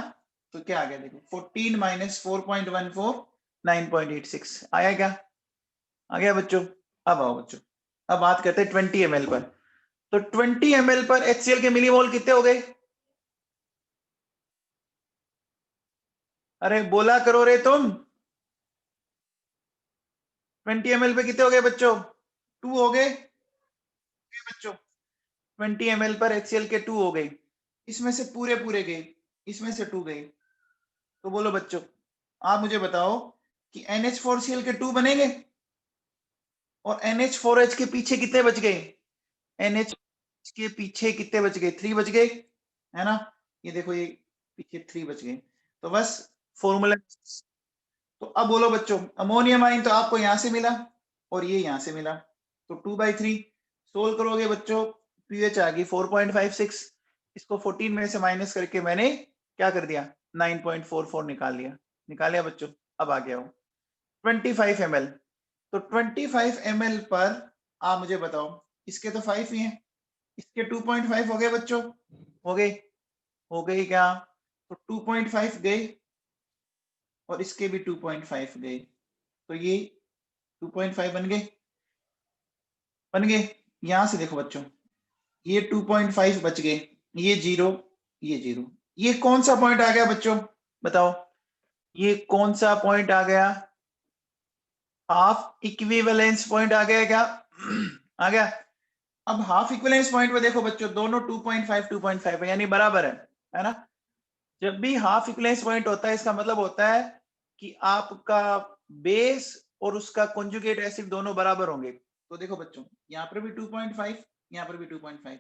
तो क्या आ गया, देखो 14 माइनस 4.14 9.86 आया क्या, आ गया बच्चों। अब आओ बच्चों, अब बात करते हैं 20 ml पर। तो 20 ml पर HCl के मिलीमोल कितने हो गए, अरे बोला करो रे तुम। 20 ml पे कितने हो गए बच्चों, 2 हो गए बच्चों। 20 ml पर HCl के 2 हो गए, इसमें से पूरे पूरे गए, इसमें से 2 गए। तो बोलो बच्चों, आप मुझे बताओ कि NH4Cl के 2 बनेंगे, और NH4H के पीछे कितने बच गए, NH के पीछे कितने बच गए, 3 बच गए, है ना। ये देखो ये पीछे 3 बच गए, तो बस फॉर्मूला। तो अब बोलो बच्चों, अमोनियम आइन तो आपको यहां से मिला और ये यहां से मिला, तो 2/3 सोल्व करोगे बच्चों, पीएच आ गई 4.56। इसको 14 में से माइनस करके मैंने क्या कर दिया, 9.44 निकाल लिया, निकाल लिया बच्चों। अब आ गया हो 25 ml। तो 25 ml पर आप मुझे बताओ, इसके तो 5 ही हैं, इसके 2.5 हो गए बच्चों, हो गए, हो गए क्या, तो 2.5 गए और इसके भी 2.5 गए, तो ये 2.5 बन गए, बन गए। यहां से देखो बच्चों, ये 2.5 बच गए, ये 0, ये 0, ये कौन सा पॉइंट आ गया बच्चों, बताओ, ये कौन सा पॉइंट आ गया, हाफ इक्विवेलेंस पॉइंट आ गया क्या आ गया। अब हाफ इक्विवेलेंस पॉइंट पे देखो बच्चों, दोनों 2.5 है, यानी बराबर है ना। जब भी हाफ इक्विवेलेंस पॉइंट होता है, इसका मतलब होता है कि आपका बेस और उसका कॉन्जुगेट एसिड दोनों बराबर होंगे। तो देखो बच्चों, यहाँ पर भी 2.5, यहाँ पर भी 2.5,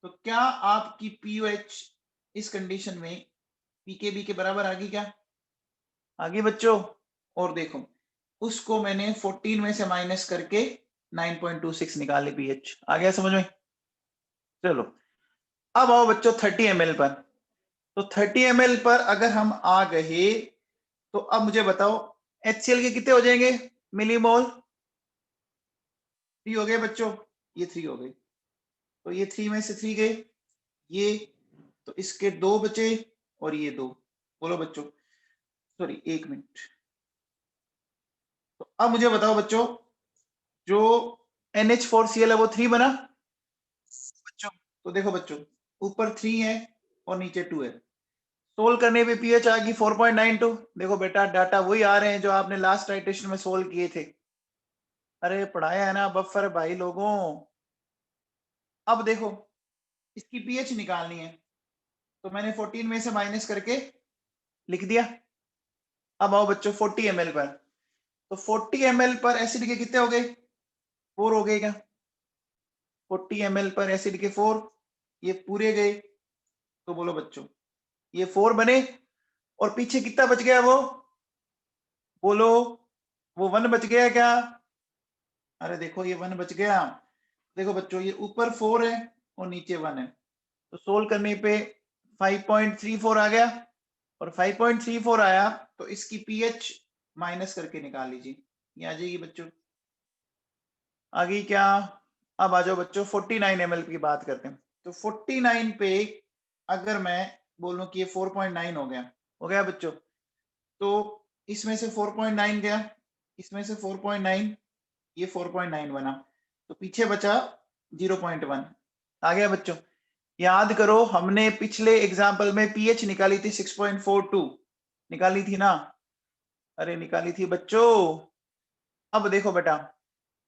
तो क्या आपकी पीओएच इस कंडीशन में पीकेबी के बराबर आ गई क्या, आ गई बच्चों। और देखो, उसको मैंने 14 में से माइनस करके 9.26 निकाल ली पीएच, आ गया समझ में। चलो अब आओ बच्चों 30 ml पर। तो 30 ml पर अगर हम आ गए, तो अब मुझे बताओ HCl के कितने हो जाएंगे मिलीमोल, 3 हो गए बच्चों, ये 3 हो गए, तो ये 3 में से 3 गए, ये, तो इसके 2 बचे और ये 2। बोलो बच्चों, सॉरी 1 मिनट। तो अब मुझे बताओ बच्चों, जो NH4Cl है वो 3 बना बच्चों। तो देखो बच्चों, ऊपर 3 है और नीचे 2 है, सोल्व करने पे पीएच आ गई 4.92। देखो बेटा, डाटा वही आ रहे हैं जो आपने लास्ट टाइट्रेशन में सोल्व किए थे, अरे पढ़ाया है ना बफर भाई लोगों। अब देखो, इसकी पीएच निकालनी है, तो मैंने 14 में से माइनस करके लिख दिया। अब आओ बच्चों 40 ml पर। तो 40 ml पर एसिड के कितने हो गए, 4 हो गए क्या, 40 ml पर एसिड के 4, ये पूरे गए। तो बोलो बच्चों, ये 4 बने और पीछे कितना बच गया, वो बोलो, वो 1 बच गया क्या, अरे देखो ये 1 बच गया। देखो बच्चों, ये ऊपर 4 है और नीचे 1 है, तो सोल्व करने पे 5.34 आ गया, और 5.34 आया तो इसकी पीएच माइनस करके निकाल लीजिए, ये आ जाएगी बच्चों, आ गई क्या। अब आ जाओ बच्चों 49 ml की बात करते हैं। तो 49 पे अगर मैं बोलूं कि ये 4.9 हो गया बच्चों, तो इसमें से 4.9 गया, इसमें से 4.9, ये 4.9 बना, तो पीछे बचा 0.1, आ गया बच्चों। याद करो, हमने पिछले एग्जाम्पल में पीएच निकाली थी 6.42, निकाली थी ना, अरे निकाली थी बच्चों। अब देखो बेटा,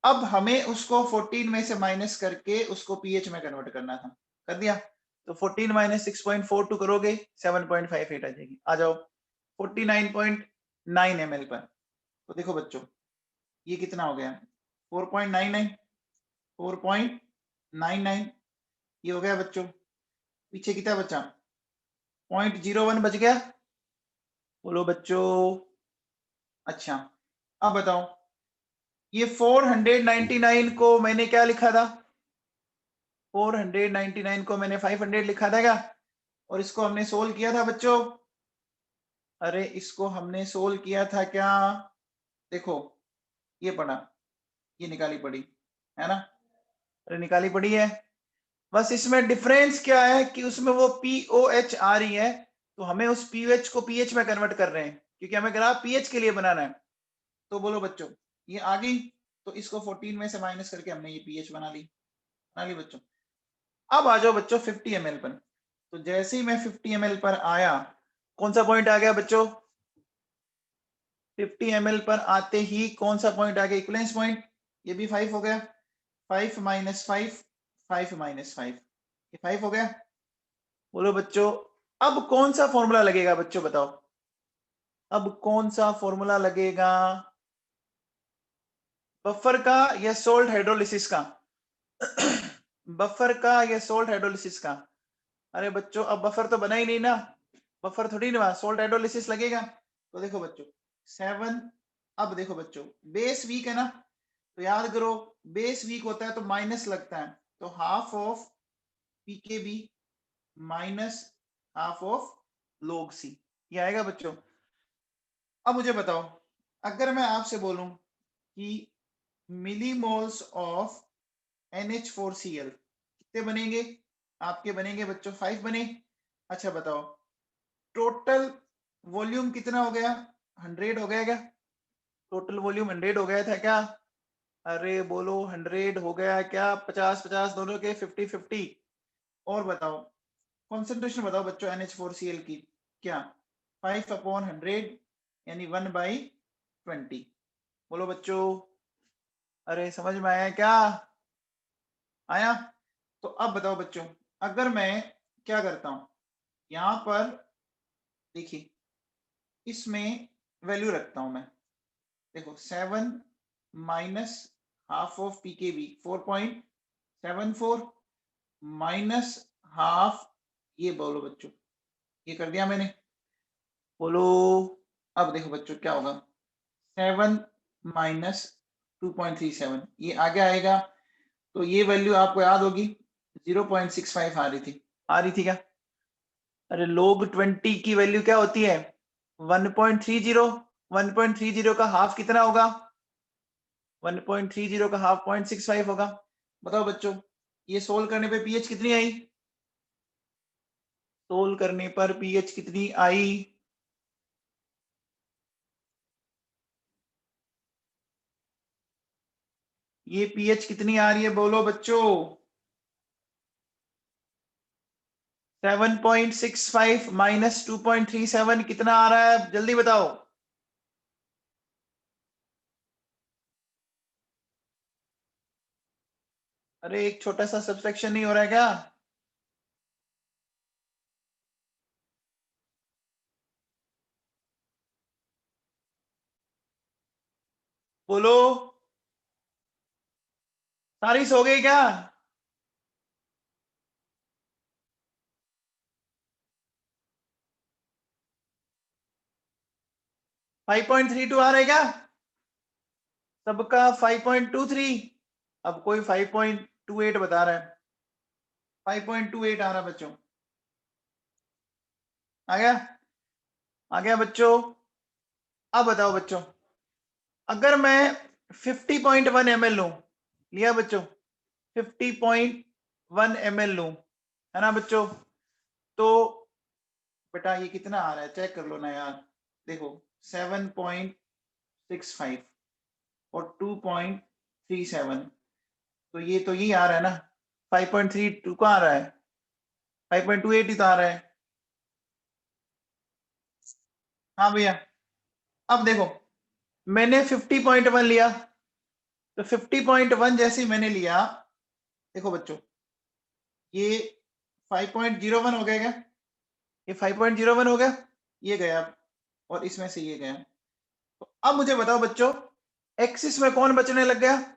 अब हमें उसको 14 में से माइनस करके उसको पीएच में कन्वर्ट करना था, कर दिया। तो 14 माइनस 6.42 करोगे 7.58 आ जाएगी। आ जाओ 49.9 ml पर। तो देखो बच्चों, ये कितना हो गया, 4.99, 4.99, ये हो गया बच्चों। पीछे कितना बचा, 0.01 बच गया, बोलो बच्चों। अच्छा अब बताओ, ये 499 को मैंने क्या लिखा था, 499 को मैंने 500 लिखा था क्या, और इसको हमने सोल्व किया था बच्चों, अरे इसको हमने सोल्व किया था क्या, देखो ये पढ़ा, ये निकाली पड़ी है ना, अरे निकाली पड़ी है। बस इसमें डिफरेंस क्या है कि उसमें वो POH आ रही है, तो हमें उस POH को pH में कन्वर्ट कर रहे हैं, क्योंकि हमें ग्राफ pH के लिए बनाना है। तो बोलो बच्चों, ये आ गई, तो इसको 14 में से माइनस करके हमने ये pH बना ली बच्चों। अब आ जाओ बच्चों 50 ml पर। तो जैसे ही मैं 50 ml पर आया, कौन सा पॉइंट आ गया बच्चों? 50 ml पर आते ही कौन सा पॉइंट आ गया? Equivalence point. ये भी 5 हो गया। 5 माइनस 5, 5 माइनस 5, ये 5 हो गया। बोलो बच्चों, अब कौन सा फॉर्मूला लगेगा बच्चों, बताओ अब कौन सा फॉर्मूला लगेगा? बफर का या सोल्ट हाइड्रोलिसिस का? बफर का या सोल्ट हाइड्रोलिसिस का? अरे बच्चों, अब बफर तो बना ही नहीं ना, बफर थोड़ी ना, सोल्ट हाइड्रोलिसिस लगेगा। तो देखो बच्चों 7, अब देखो बच्चों बेस वीक है ना, तो याद करो बेस वीक होता है तो माइनस लगता है, तो half of PKB minus half of log C, ये आएगा बच्चों। अब मुझे बताओ, अगर मैं आपसे बोलूं कि मिलीमोल्स ऑफ NH4Cl कितने बनेंगे? आपके बनेंगे बच्चों 5 बने। अच्छा बताओ, टोटल वॉल्यूम कितना हो गया? 100 हो गया क्या? टोटल वॉल्यूम 100 हो गया था क्या? अरे बोलो 100 हो गया क्या? 50-50 दोनों के 50-50। और बताओ कॉन्सेंट्रेशन बताओ बच्चों NH4Cl की, क्या? 5/100 यानी 1/20। बोलो बच्चों, अरे समझ में आया क्या? आया? तो अब बताओ बच्चों, अगर मैं क्या करता हूं, यहां पर देखिए इसमें वैल्यू रखता हूं मैं, देखो 7 minus half of PKB 4.74 minus half, ये बोलो बच्चों, ये कर दिया मैंने। बोलो, अब देखो बच्चों क्या होगा, 7 माइनस 2.37, ये आगे आएगा, तो ये वैल्यू आपको याद होगी 0.65 आ रही थी क्या? अरे log 20 की वैल्यू क्या होती है? 1.30। 1.30 का हाफ कितना होगा? 1.30 का हाफ 0.65 होगा। बताओ बच्चों, ये सोल्व करने पे pH कितनी आई? सोल्व करने पर pH कितनी आई? ये pH कितनी आ रही है बोलो बच्चों? 7.65 माइनस 2.37 कितना आ रहा है? जल्दी बताओ। अरे एक छोटा सा सब्सट्रैक्शन नहीं हो रहा है क्या? बोलो, सारी सो गई क्या? 5.32 आ रहा है क्या सबका? 5.23। अब कोई 5.28 बता रहा है। 5.28 आ रहा है बच्चों, आ गया? आ गया बच्चों? अब बताओ बच्चों, अगर मैं 50.1 ml लूं, लिया बच्चों? 50.1 ml लूं, है ना बच्चों? तो बेटा ये कितना आ रहा है चेक कर लो ना यार। देखो 7.65 और 2.37, तो ये तो यही आ रहा है ना, 5.32 का आ रहा है, 5.28 ही तो आ रहा है। हाँ भैया, अब देखो मैंने 50.1 लिया, तो 50.1 जैसे ही मैंने लिया, देखो बच्चों ये 5.01 हो गया क्या? ये 5.01 हो गया, ये गया, और इसमें से ये गया। तो अब मुझे बताओ बच्चों, एक्सिस में कौन बचने लग गया?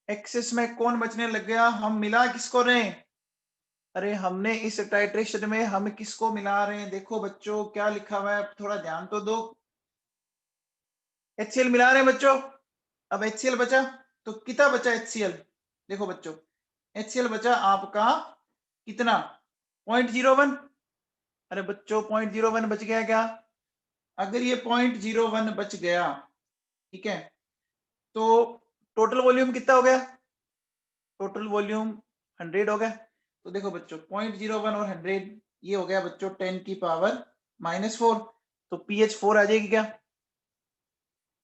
एक्सिस में कौन बचने लग गया? हम मिला किसको रहे हैं? अरे हमने इस टाइट्रेशन में हम किसको मिला रहे हैं? देखो बच्चों क्या लिखा हुआ है, थोड़ा ध्यान तो दो। HCl मिला रहे हैं बच्चों। अब HCl बचा, तो कितना बचा HCl? देखो बच्चों HCl बचा आपका कितना? 0.01। अरे बच्चों 0.01 बच गया क्या? अगर ये 0.01 बच गया, ठीक है, तो टोटल वॉल्यूम कितना हो गया? टोटल वॉल्यूम 100 हो गया। तो देखो बच्चों 0.01 और 100 ये हो गया बच्चों 10 की पावर -4। तो pH 4 आ जाएगी क्या?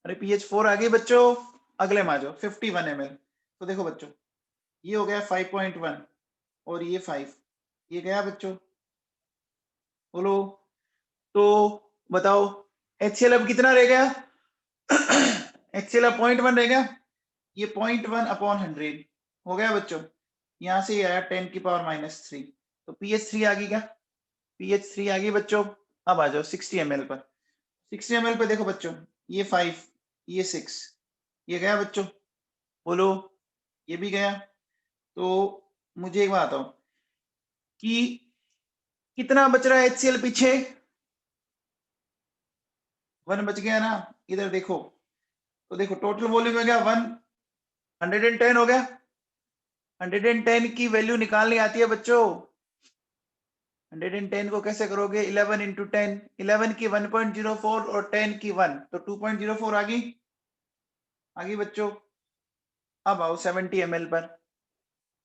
अरे pH 4 आ गई बच्चों। अगले में आ जाओ 51 ml। तो देखो बच्चों ये हो गया 5.1 और ये 5, ये गया बच्चों, बोलो। तो बताओ HCl अब कितना रह गया? HCl अब 0.1 रह गया। ये 0.1 अपॉन 100 हो गया बच्चों। यहां से ये आया 10 की पावर -3। तो pH 3 आ गई क्या? pH 3 आ गई बच्चों। अब आ जाओ 60 ml पर। 60 ml पे देखो बच्चों ये 5, ये 6, ये गया बच्चों, बोलो। ये भी गया। तो मुझे एक बात बताओ कि कितना बच रहा है HCl पीछे? 1 बच गया ना। इधर देखो, तो देखो टोटल वॉल्यूम हो गया 110 हो गया। 110 की वैल्यू निकालनी आती है बच्चों। 110 को कैसे करोगे? 11 इंटू 10, 11 की 1.04 और 10 की 1, तो 2.04 आ गई बच्चों। अब आओ 70 ml पर।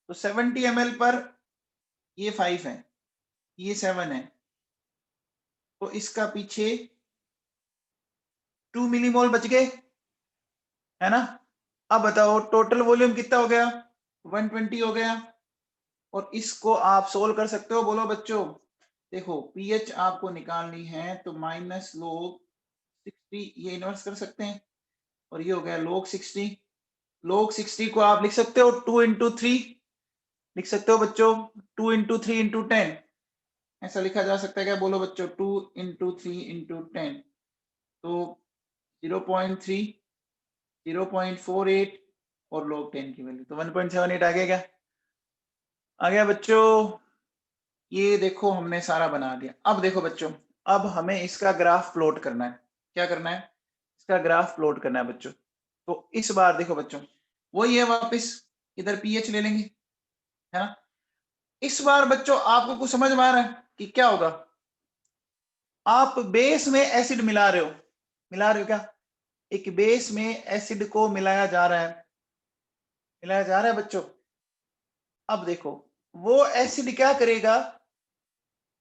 तो 70 ml पर ये 5 है, ये 7 है, तो इसका पीछे 2 मिलीमोल बच गए, है ना। अब बताओ टोटल वॉल्यूम कितना हो गया? 120 हो गया। और इसको आप सोल्व कर सकते हो, बोलो बच्चों। देखो पीएच आपको निकालनी है तो माइनस log 60 ये इन्वर्स कर सकते हैं, और ये हो गया log 60। log 60 को आप लिख सकते हो 2 इंटू 3, लिख सकते हो बच्चों 2 इंटू 3 इंटू 10, ऐसा लिखा जा सकता है क्या? बोलो बच्चों 2 इंटू 3 इंटू 10, तो 0.3, 0.48 और log 10 की वैल्यू तो 1.78 आ गया क्या? आ गया बच्चों। ये देखो हमने सारा बना दिया। अब देखो बच्चों, अब हमें इसका ग्राफ प्लॉट करना है। क्या करना है? इसका ग्राफ प्लॉट करना है बच्चों। तो इस बार देखो बच्चों, वही है, वापस इधर पीएच ले लेंगे, है ना। इस बार बच्चों आपको कुछ समझ में आ रहा है कि क्या होगा? आप बेस में एसिड मिला रहे हो क्या? एक बेस में एसिड को मिलाया जा रहा है बच्चों। अब देखो वो एसिड क्या करेगा?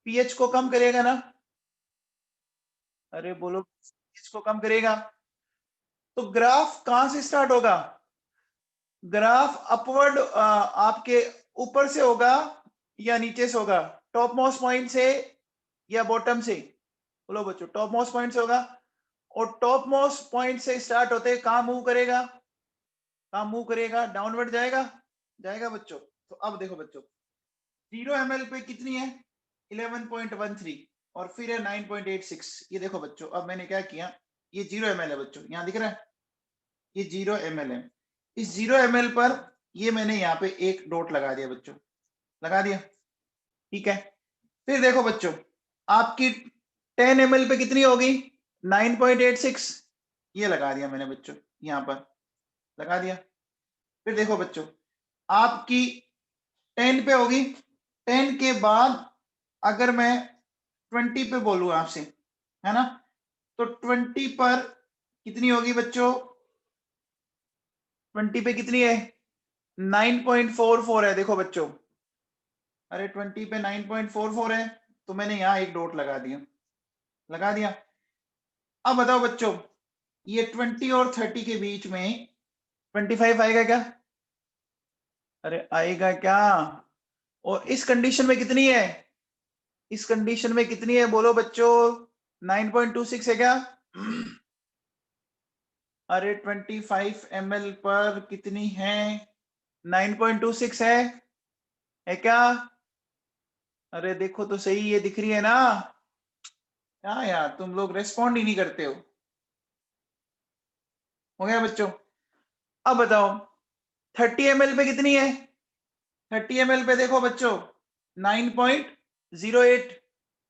पीएच को कम करेगा ना। अरे बोलो, पीएच को कम करेगा। तो ग्राफ कहां से स्टार्ट होगा? ग्राफ अपवर्ड आपके ऊपर से होगा या नीचे से होगा? टॉप मोस्ट पॉइंट से या बॉटम से? बोलो बच्चों, टॉप मोस्ट पॉइंट से होगा। और टॉप मोस्ट पॉइंट से स्टार्ट होते कहां मूव करेगा? डाउनवर्ड जाएगा बच्चों। तो अब देखो बच्चों 0 ml पे कितनी है? 11.13 और फिर है 9.86। ये देखो बच्चों, अब मैंने क्या किया, ये 0 ml है बच्चों, यहाँ दिख रहा है, ये 0 ml है। इस 0 ml पर ये मैंने यहाँ पे एक डॉट लगा दिया बच्चों, लगा दिया, ठीक है। फिर देखो बच्चों आपकी 10 ml पे कितनी होगी? 9.86, ये लगा दिया मैंने बच्चों, यहाँ पर लगा दिया। फिर देखो बच्चों आपकी 10 पे होगी। 10 के बाद अगर मैं 20 पे बोलूँ आपसे, है ना, तो 20 पर कितनी होगी बच्चों? 20 पे कितनी है? 9.44 है। देखो बच्चों, अरे 20 पे 9.44 है, तो मैंने यहाँ एक डॉट लगा दिया। अब बताओ बच्चों, ये 20 और 30 के बीच में 25 आएगा क्या? अरे आएगा क्या? और इस कंडीशन में कितनी है? इस कंडीशन में कितनी है बोलो बच्चों? 9.26 है क्या? अरे 25 ml पर कितनी है? 9.26 है क्या? अरे देखो तो सही, ये दिख रही है ना। क्या यार तुम लोग रेस्पॉन्ड ही नहीं करते हो गया बच्चों। अब बताओ 30 ml पे कितनी है? 30 ml पे देखो बच्चों 9.08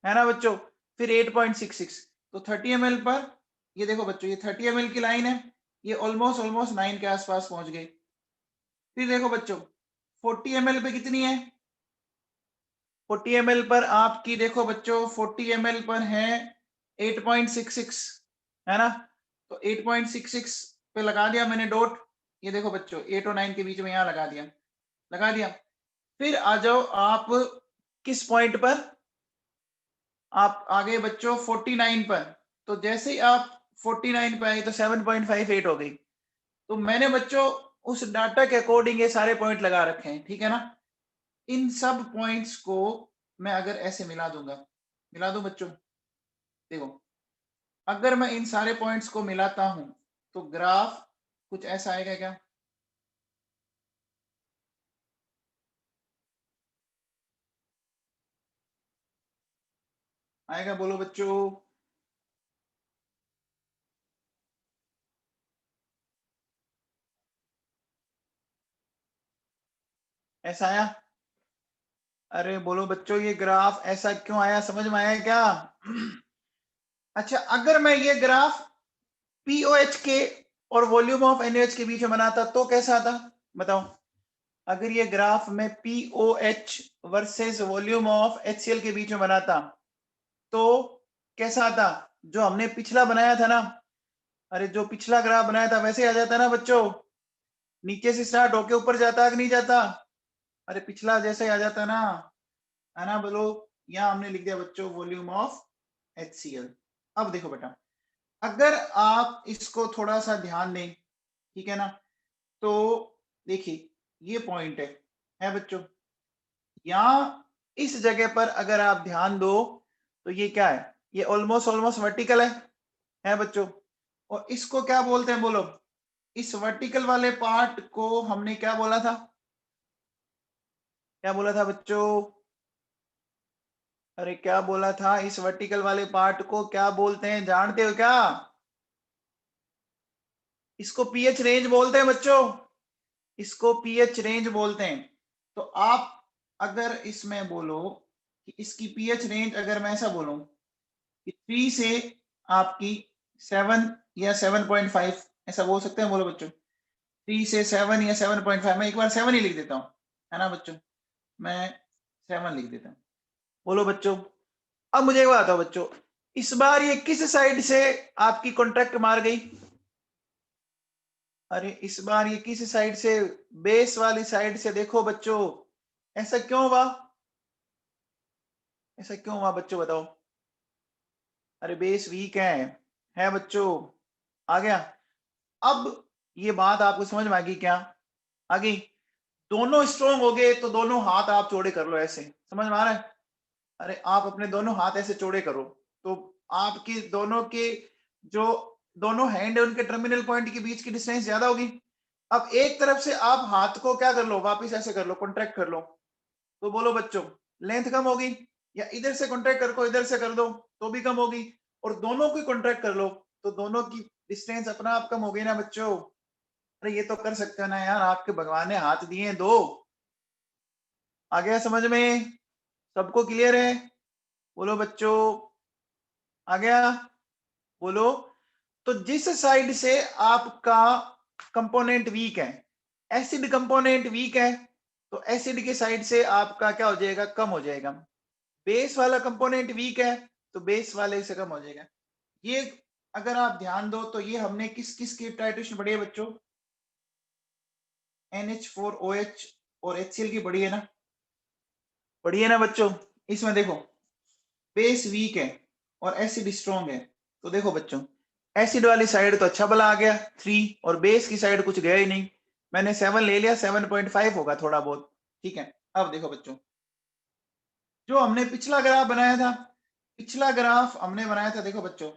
है ना बच्चों, फिर 8.66, तो 30 ml पर ये देखो बच्चों, ये 30 ml की लाइन है, ये ऑलमोस्ट 9 के आसपास पहुंच गई। फिर देखो बच्चों 40 ml पे कितनी है? 40 ml पर आपकी देखो बच्चों 40 ml पर है 8.66, है ना। तो 8.66 पे लगा दिया मैंने डॉट। ये देखो बच्चों 8 और 9 के बीच में यहाँ लगा दिया। फिर आ जाओ आप किस पॉइंट पर, आप आ गए बच्चों 49 पर। तो जैसे ही आप 49 पे आए तो 7.58 हो गई। तो मैंने बच्चों उस डाटा के अकॉर्डिंग ये सारे पॉइंट लगा रखे हैं, ठीक है ना। इन सब पॉइंट्स को मैं अगर ऐसे मिला दूंगा, मिला दूं बच्चों, देखो अगर मैं इन सारे पॉइंट्स को मिलाता हूं तो ग्राफ कुछ ऐसा आएगा क्या? आएगा? बोलो बच्चों। ऐसा आया? अरे बोलो बच्चों, ये ग्राफ ऐसा क्यों आया, समझ में आया क्या? अच्छा, अगर मैं ये ग्राफ पीओएच के और वॉल्यूम ऑफ एनएच के बीच में बनाता तो कैसा आता, बताओ। अगर ये ग्राफ में pOH versus volume of HCL के बीच में बनाता तो कैसा आता? जो हमने पिछला बनाया था ना, अरे जो पिछला ग्राफ बनाया था वैसे आ जाता ना बच्चों, नीचे से स्टार्ट होके ऊपर जाता कि नहीं जाता? अरे पिछला जैसे आ जाता ना, है ना। बोलो, यहाँ हमने लिख दिया बच्चों वॉल्यूम ऑफ HCl। अब देखो बेटा, अगर आप इसको थोड़ा सा ध्यान दें, ठीक है ना, तो देखिए ये पॉइंट है बच्चों, यहाँ इस जगह पर अगर आप ध्यान दो तो ये क्या है, ये ऑलमोस्ट ऑलमोस्ट वर्टिकल है बच्चों। और इसको क्या बोलते हैं बोलो, इस वर्टिकल वाले पार्ट को हमने क्या बोला था, क्या बोला था बच्चों? अरे क्या बोला था, इस वर्टिकल वाले पार्ट को क्या बोलते हैं, जानते हो क्या? इसको पीएच रेंज बोलते हैं बच्चों, इसको पीएच रेंज बोलते हैं। तो आप अगर इसमें बोलो कि इसकी पीएच रेंज, अगर मैं ऐसा बोलूं कि 3 से आपकी 7 या 7.5, ऐसा बोल सकते हैं, बोलो बच्चों। 3 से 7 या 7.5, मैं एक बार 7 ही लिख देता हूँ, है ना बच्चों, मैं 7 लिख देता हूँ। बोलो बच्चों, अब मुझे एक बात बताओ बच्चों, इस बार ये किस साइड से आपकी कॉन्ट्रैक्ट मार गई? अरे इस बार ये किस साइड से, बेस वाली साइड से। देखो बच्चों, ऐसा क्यों हुआ, ऐसा क्यों हुआ बच्चों, बताओ। अरे बेस वीक है बच्चों, आ गया। अब ये बात आपको समझ में आ गई क्या? आ गई। दोनों स्ट्रोंग हो गए तो दोनों हाथ आप चौड़े कर लो, ऐसे समझ में आ रहा है? अरे आप अपने दोनों हाथ ऐसे चौड़े करो तो आपकी दोनों के जो दोनों हैंड है उनके टर्मिनल पॉइंट के बीच की डिस्टेंस ज्यादा होगी। अब एक तरफ से आप हाथ को क्या कर लो, वापिस ऐसे कर लो, कॉन्ट्रैक्ट कर लो, तो बोलो बच्चों लेंथ कम होगी। या इधर से कॉन्ट्रैक्ट कर, इधर से कर दो तो भी कम होगी। और दोनों को कॉन्ट्रैक्ट कर लो तो दोनों की डिस्टेंस अपना आप कम हो गई ना बच्चों। अरे ये तो कर सकते हो ना यार, आपके भगवान ने हाथ दिए दो। आ गया समझ में? सबको क्लियर है? बोलो बच्चों, आ गया? बोलो। तो जिस साइड से आपका कंपोनेंट वीक है, एसिड कंपोनेंट वीक है, तो एसिड की साइड से आपका क्या हो जाएगा, कम हो जाएगा। बेस वाला कंपोनेंट वीक है तो बेस वाले से कम हो जाएगा। ये अगर आप ध्यान दो तो ये हमने किस किस की टाइट्रेशन पढ़ी है बच्चों? NH4OH और HCl की पढ़ी है ना, पढ़ी है ना बच्चों। इसमें देखो बेस वीक है और एसिड स्ट्रॉन्ग है, तो देखो बच्चों एसिड वाली साइड तो अच्छा भला आ गया 3, और बेस की साइड कुछ गया ही नहीं। मैंने 7 ले लिया, 7.5 होगा थोड़ा बहुत, ठीक है। अब देखो बच्चों, जो हमने पिछला ग्राफ बनाया था, पिछला ग्राफ हमने बनाया था, देखो बच्चों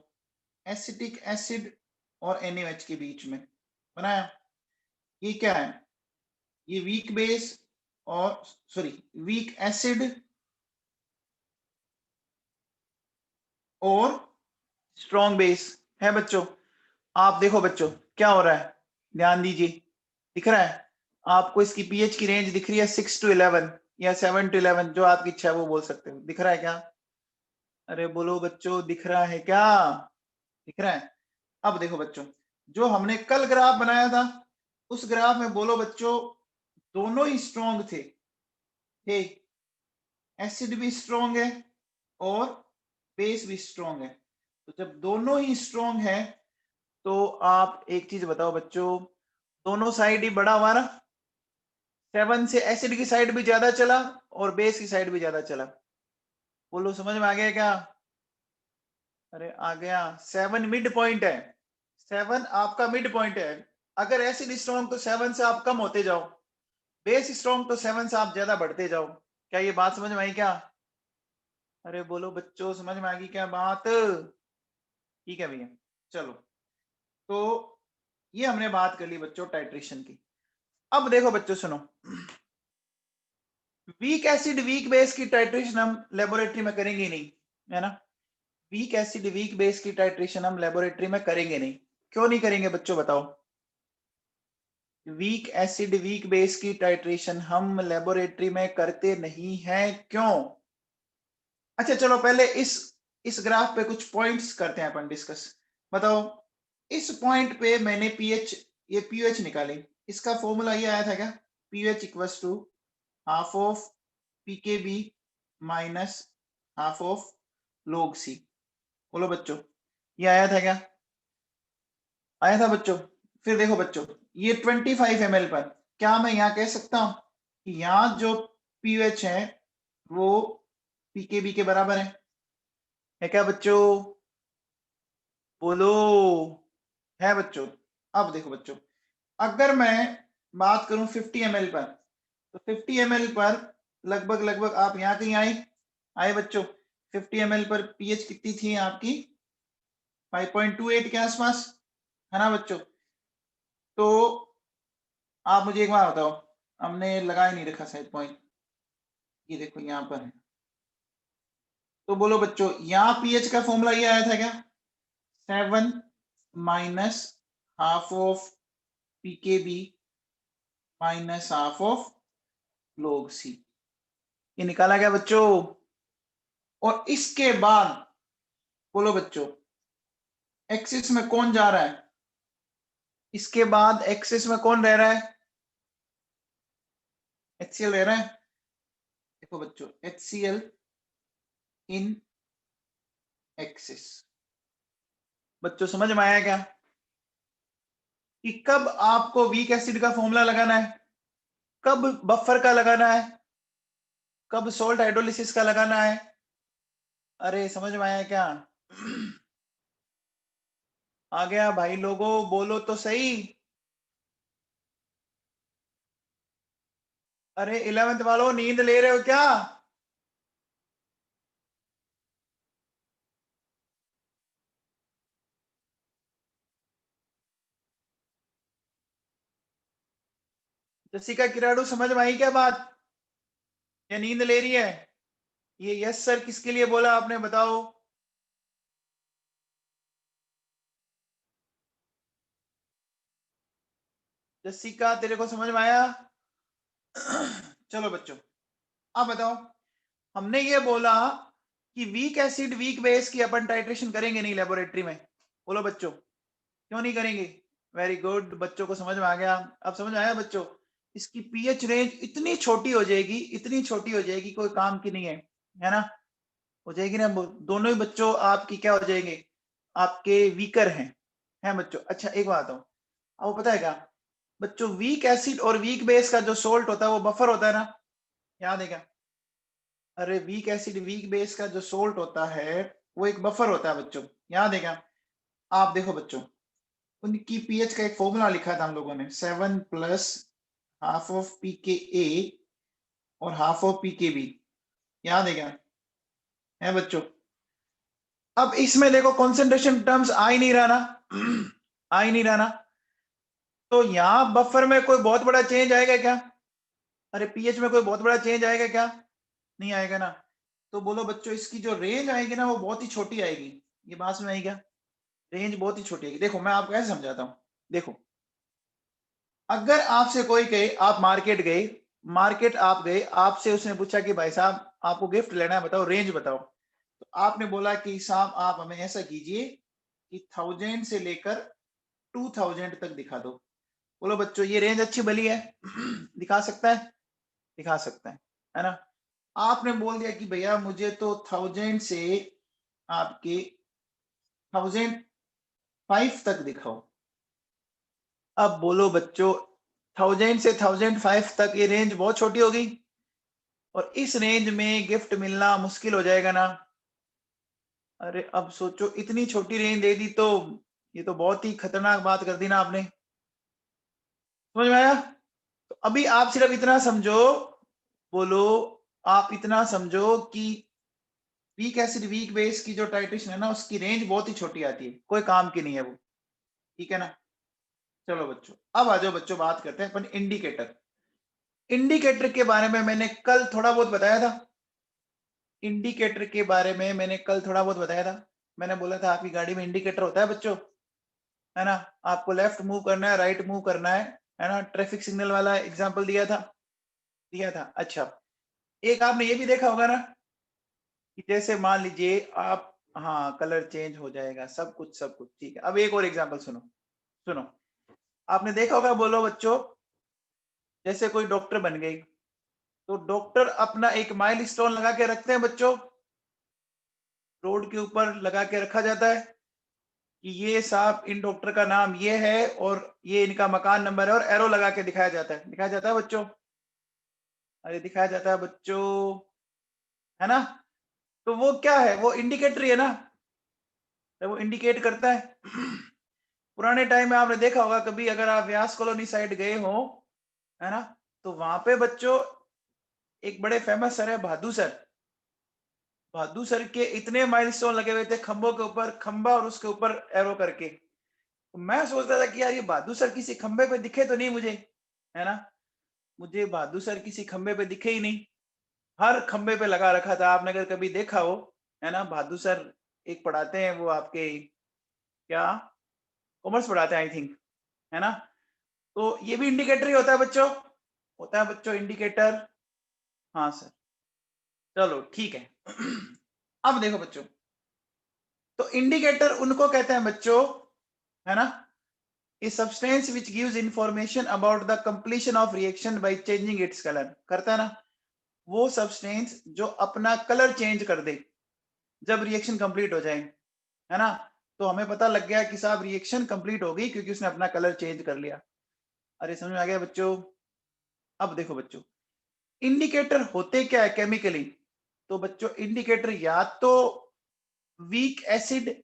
एसिटिक एसिड और NaOH के बीच में बनाया। ये क्या है, ये वीक बेस और सॉरी वीक एसिड और स्ट्रॉन्ग बेस है बच्चों। आप देखो बच्चों क्या हो रहा है, ध्यान दीजिए, दिख रहा है आपको, इसकी पीएच की रेंज दिख रही है 6 to 11 या 7 to 11, जो आपकी इच्छा है वो बोल सकते हो। दिख रहा है क्या? अरे बोलो बच्चों, दिख रहा है क्या? दिख रहा है? अब देखो बच्चों, जो हमने कल ग्राफ बनाया था उस ग्राफ में बोलो बच्चों दोनों ही स्ट्रॉन्ग थे, एसिड भी स्ट्रॉन्ग है और बेस भी स्ट्रॉन्ग है। तो जब दोनों ही स्ट्रॉन्ग है तो आप एक चीज बताओ बच्चों, दोनों साइड ही बड़ा हुआ ना, 7 से एसिड की साइड भी ज्यादा चला और बेस की साइड भी ज्यादा चला। बोलो समझ में आ गया क्या? अरे आ गया। 7 मिड पॉइंट है, 7 आपका मिड पॉइंट है। अगर एसिड स्ट्रॉन्ग तो 7 से आप कम होते जाओ, बेस स्ट्रॉन्ग तो 7 से आप ज्यादा बढ़ते जाओ। क्या ये बात समझ में आई क्या? अरे बोलो बच्चों, समझ में आ गई क्या बात? ठीक है भैया, चलो। तो ये हमने बात कर ली बच्चों टाइट्रेशन की। अब देखो बच्चों सुनो, वीक एसिड वीक बेस की टाइट्रेशन हम लेबोरेटरी में करेंगे नहीं, है ना। वीक एसिड वीक बेस की टाइट्रेशन हम लेबोरेटरी में करेंगे नहीं। क्यों नहीं करेंगे बच्चों बताओ? वीक एसिड वीक बेस की टाइट्रेशन हम लेबोरेटरी में करते नहीं हैं, क्यों? अच्छा चलो पहले इस ग्राफ पे कुछ पॉइंट्स करते हैं अपन डिस्कस। बताओ, इस पॉइंट पे मैंने पीएच, ये पीएच निकाले, इसका फॉर्मूला ये आया था क्या? PH equals to half of pKb minus half of log C। बोलो बच्चों, ये आया था क्या? आया था बच्चों। फिर देखो बच्चों, ये 25 ml पर क्या मैं यहाँ कह सकता हूं कि यहाँ जो पीएच है वो पीकेबी के बराबर है क्या बच्चों? बोलो, है बच्चों। अब देखो बच्चों, अगर मैं बात करूं 50 ml पर, तो 50 ml पर लगभग लगभग आप यहाँ कहीं आए आए बच्चों। 50 ml पर पीएच कितनी थी आपकी? 5.28 के आसपास, है ना बच्चों। तो आप मुझे एक बार बताओ, हमने लगा ही नहीं रखा शायद पॉइंट, ये देखो यहाँ पर है। तो बोलो बच्चों, यहाँ पीएच का फॉर्मूला ये आया था क्या? 7 minus half of pKb minus half of log C। ये निकाला गया बच्चों। और इसके बाद बोलो बच्चों, एक्सिस में कौन जा रहा है? इसके बाद एक्सिस में कौन रह रहा है? HCl रह रहा है। देखो बच्चों, HCl इन एक्सिस। बच्चों समझ में आया क्या कि कब आपको वीक एसिड का फॉर्मूला लगाना है, कब बफर का लगाना है, कब सोल्ट हाइड्रोलिसिस का लगाना है? अरे समझ में आया क्या? आ गया भाई लोगों, बोलो तो सही। अरे 11th वालों, नींद ले रहे हो क्या? जसिका किराड़ू, समझ में आई क्या बात? या नींद ले रही है? ये यस सर किसके लिए बोला आपने, बताओ? जसिका, तेरे को समझ में आया? चलो बच्चों, अब बताओ, हमने ये बोला कि वीक एसिड वीक बेस की अपन टाइट्रेशन करेंगे नहीं लेबोरेटरी में। बोलो बच्चों, क्यों नहीं करेंगे? वेरी गुड, बच्चों को समझ में आ गया। अब समझ में आया बच्चों, इसकी पीएच रेंज इतनी छोटी हो जाएगी, इतनी छोटी हो जाएगी, कोई काम की नहीं है ना। हो जाएगी ना, दोनों ही बच्चों आपकी क्या हो जाएंगे, आपके वीकर हैं बच्चों। अच्छा एक बात हो, आपको पता है क्या बच्चों, वीक एसिड और वीक बेस का जो सोल्ट होता है वो बफर होता है ना, याद है क्या? अरे वीक एसिड वीक बेस का जो सोल्ट होता है वो एक बफर होता है बच्चों, याद है क्या? आप देखो बच्चों, उनकी पीएच का एक फॉर्मूला लिखा था हम लोगों ने, 7 plus half of p K ए और हाफ ऑफ पी के बी, याद है क्या? है बच्चों। अब इसमें देखो कॉन्सेंट्रेशन टर्म्स आ ही नहीं रहा ना, आ ही नहीं रहा ना। तो यहाँ बफर में कोई बहुत बड़ा चेंज आएगा क्या? अरे पीएच में कोई बहुत बड़ा चेंज आएगा क्या? नहीं आएगा ना। तो बोलो बच्चों, इसकी जो रेंज आएगी ना वो बहुत ही छोटी आएगी। ये बात में आई क्या? रेंज बहुत ही छोटी आएगी। देखो मैं आपको ऐसे समझाता हूँ, देखो अगर आपसे कोई कहे, आप मार्केट गए, मार्केट आप गए, आपसे उसने पूछा कि भाई साहब आपको गिफ्ट लेना है, बताओ रेंज बताओ। तो आपने बोला कि साहब आप हमें ऐसा कीजिए कि 1000 से लेकर 2000 तक दिखा दो। बोलो बच्चों, ये रेंज अच्छी भली है? दिखा सकता है? दिखा सकता है ना। आपने बोल दिया कि भैया मुझे तो 1000 से आपके 1005 तक दिखाओ। अब बोलो बच्चों, 1000 से 1005 तक ये रेंज बहुत छोटी होगी और इस रेंज में गिफ्ट मिलना मुश्किल हो जाएगा ना। अरे अब सोचो, इतनी छोटी रेंज दे दी तो ये तो बहुत ही खतरनाक बात कर दी ना आपने। समझ में आया? तो अभी आप सिर्फ इतना समझो, बोलो, आप इतना समझो कि वीक एसिड वीक बेस की जो टाइट्रेशन है ना, उसकी रेंज बहुत ही छोटी आती है, कोई काम की नहीं है वो। ठीक है ना? चलो बच्चों, अब आ जाओ बच्चों, बात करते हैं अपन इंडिकेटर। इंडिकेटर के बारे में मैंने कल थोड़ा बहुत बताया था। इंडिकेटर के बारे में मैंने कल थोड़ा बहुत बताया था। मैंने बोला था आपकी गाड़ी में इंडिकेटर होता है बच्चों, है ना? आपको लेफ्ट मूव करना है, राइट मूव करना है ना? ट्रैफिक सिग्नल वाला एग्जांपल दिया था, दिया था। अच्छा, एक आपने ये भी देखा होगा ना कि जैसे मान लीजिए आप, हाँ कलर चेंज हो जाएगा, सब कुछ सब कुछ ठीक है। अब एक और एग्जांपल सुनो, सुनो, आपने देखा होगा, बोलो बच्चों, जैसे कोई डॉक्टर बन गई तो डॉक्टर अपना एक माइलस्टोन लगा के रखते हैं बच्चों, रोड के ऊपर लगा के रखा जाता है कि ये साहब इन डॉक्टर का नाम ये है और ये इनका मकान नंबर है, और एरो लगा के दिखाया जाता है, दिखाया जाता है बच्चों। अरे दिखाया जाता है बच्चों, है ना? तो वो क्या है, वो इंडिकेटर है ना, तो वो इंडिकेट करता है। पुराने टाइम में आपने देखा होगा कभी, अगर आप व्यास कॉलोनी साइड गए हो, है ना, तो वहां पे बच्चों एक बड़े फेमस सर है बहादुर सर। बहादुर सर के इतने माइलस्टोन लगे हुए थे खंभों के ऊपर, खंभा और उसके ऊपर एरो करके। तो मैं सोचता था कि यार ये बहादुर सर किसी खंभे पे दिखे तो नहीं मुझे, है ना? मुझे बहादुर सर किसी खंभे पे दिखे ही नहीं। हर खंभे पे लगा रखा था, आपने अगर कभी देखा हो, है ना? बहादुर सर एक पढ़ाते हैं, वो आपके क्या, कॉमर्स पढ़ाते हैं आई थिंक, है ना? तो ये भी इंडिकेटर ही होता है बच्चों, होता है बच्चों इंडिकेटर। हाँ सर, चलो ठीक है। अब देखो बच्चों, तो इंडिकेटर उनको कहते हैं बच्चों, है ना, a substance which gives information about the completion of reaction by changing its color, करता है ना? वो सब्सटेंस जो अपना कलर चेंज कर दे जब रिएक्शन कंप्लीट हो जाए, है ना? तो हमें पता लग गया कि साहब रिएक्शन कंप्लीट हो गई क्योंकि उसने अपना कलर चेंज कर लिया। अरे समझ में आ गया बच्चों? अब देखो बच्चों, इंडिकेटर होते क्या है केमिकली? तो बच्चों इंडिकेटर या तो वीक एसिड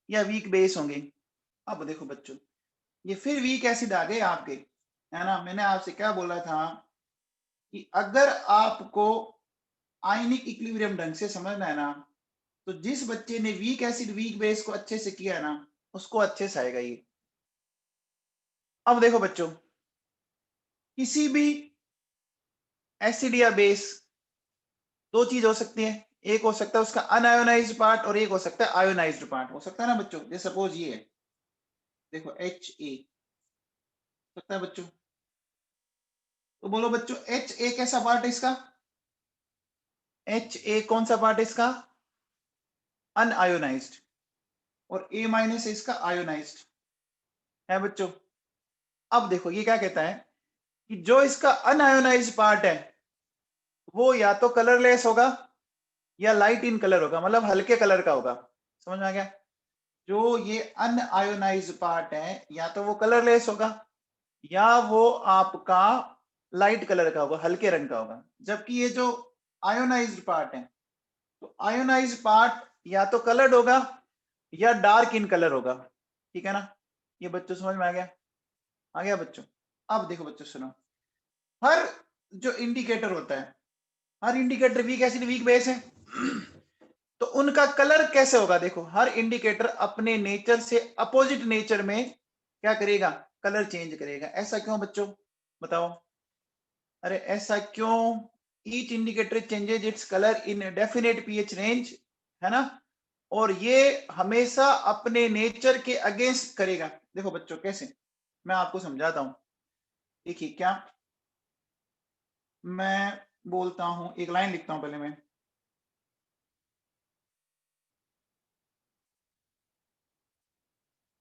या वीक बेस होंगे। अब देखो बच्चों, ये फिर वीक एसिड आ गए आपके, है ना? मैंने आपसे क्या बोला था कि अगर आपको आयनिक इक्विलिब्रियम ढंग से समझना है ना, तो जिस बच्चे ने वीक एसिड वीक बेस को अच्छे से किया है ना, उसको अच्छे से आएगा ये। अब देखो बच्चों, किसी भी एसिड या बेस, दो चीज हो सकती है, एक हो सकता है उसका अनआयोनाइज्ड पार्ट और एक हो सकता है आयोनाइज्ड पार्ट, हो सकता है ना बच्चों? जैसे सपोज ये है, देखो एच ए, सकता है बच्चों? तो बोलो बच्चों, एच ए कैसा पार्ट है इसका? एच ए कौन सा पार्ट है इसका? अनआयोनाइज्ड। और ए माइनस इसका आयोनाइज्ड है बच्चों। अब देखो ये क्या कहता है कि जो इसका अनआयोनाइज्ड पार्ट है वो या तो कलरलेस होगा या लाइट इन कलर होगा, मतलब हल्के कलर का होगा। समझ में आ गया? जो ये अनआयोनाइज्ड पार्ट है या तो वो कलरलेस होगा या वो आपका लाइट कलर का होगा, हल्के रंग का होगा। जबकि ये जो आयोनाइज्ड पार्ट है, तो आयोनाइज्ड पार्ट या तो कलर्ड होगा या डार्क इन कलर होगा। ठीक है ना? ये बच्चों समझ में आ गया? आ गया बच्चों? अब देखो बच्चों सुनो, हर जो इंडिकेटर होता है, हर indicator weak acid weak base है, तो उनका कलर कैसे होगा? देखो हर इंडिकेटर अपने नेचर से अपोजिट नेचर में क्या करेगा? कलर चेंज करेगा। ऐसा क्यों बच्चों, बताओ? अरे ऐसा क्यों? Each indicator changes its colour इन डेफिनेट पीएच रेंज, है ना? और ये हमेशा अपने नेचर के अगेंस्ट करेगा। देखो बच्चों कैसे, मैं आपको समझाता हूं। देखिए क्या, मैं बोलता हूं, एक लाइन लिखता हूं पहले मैं।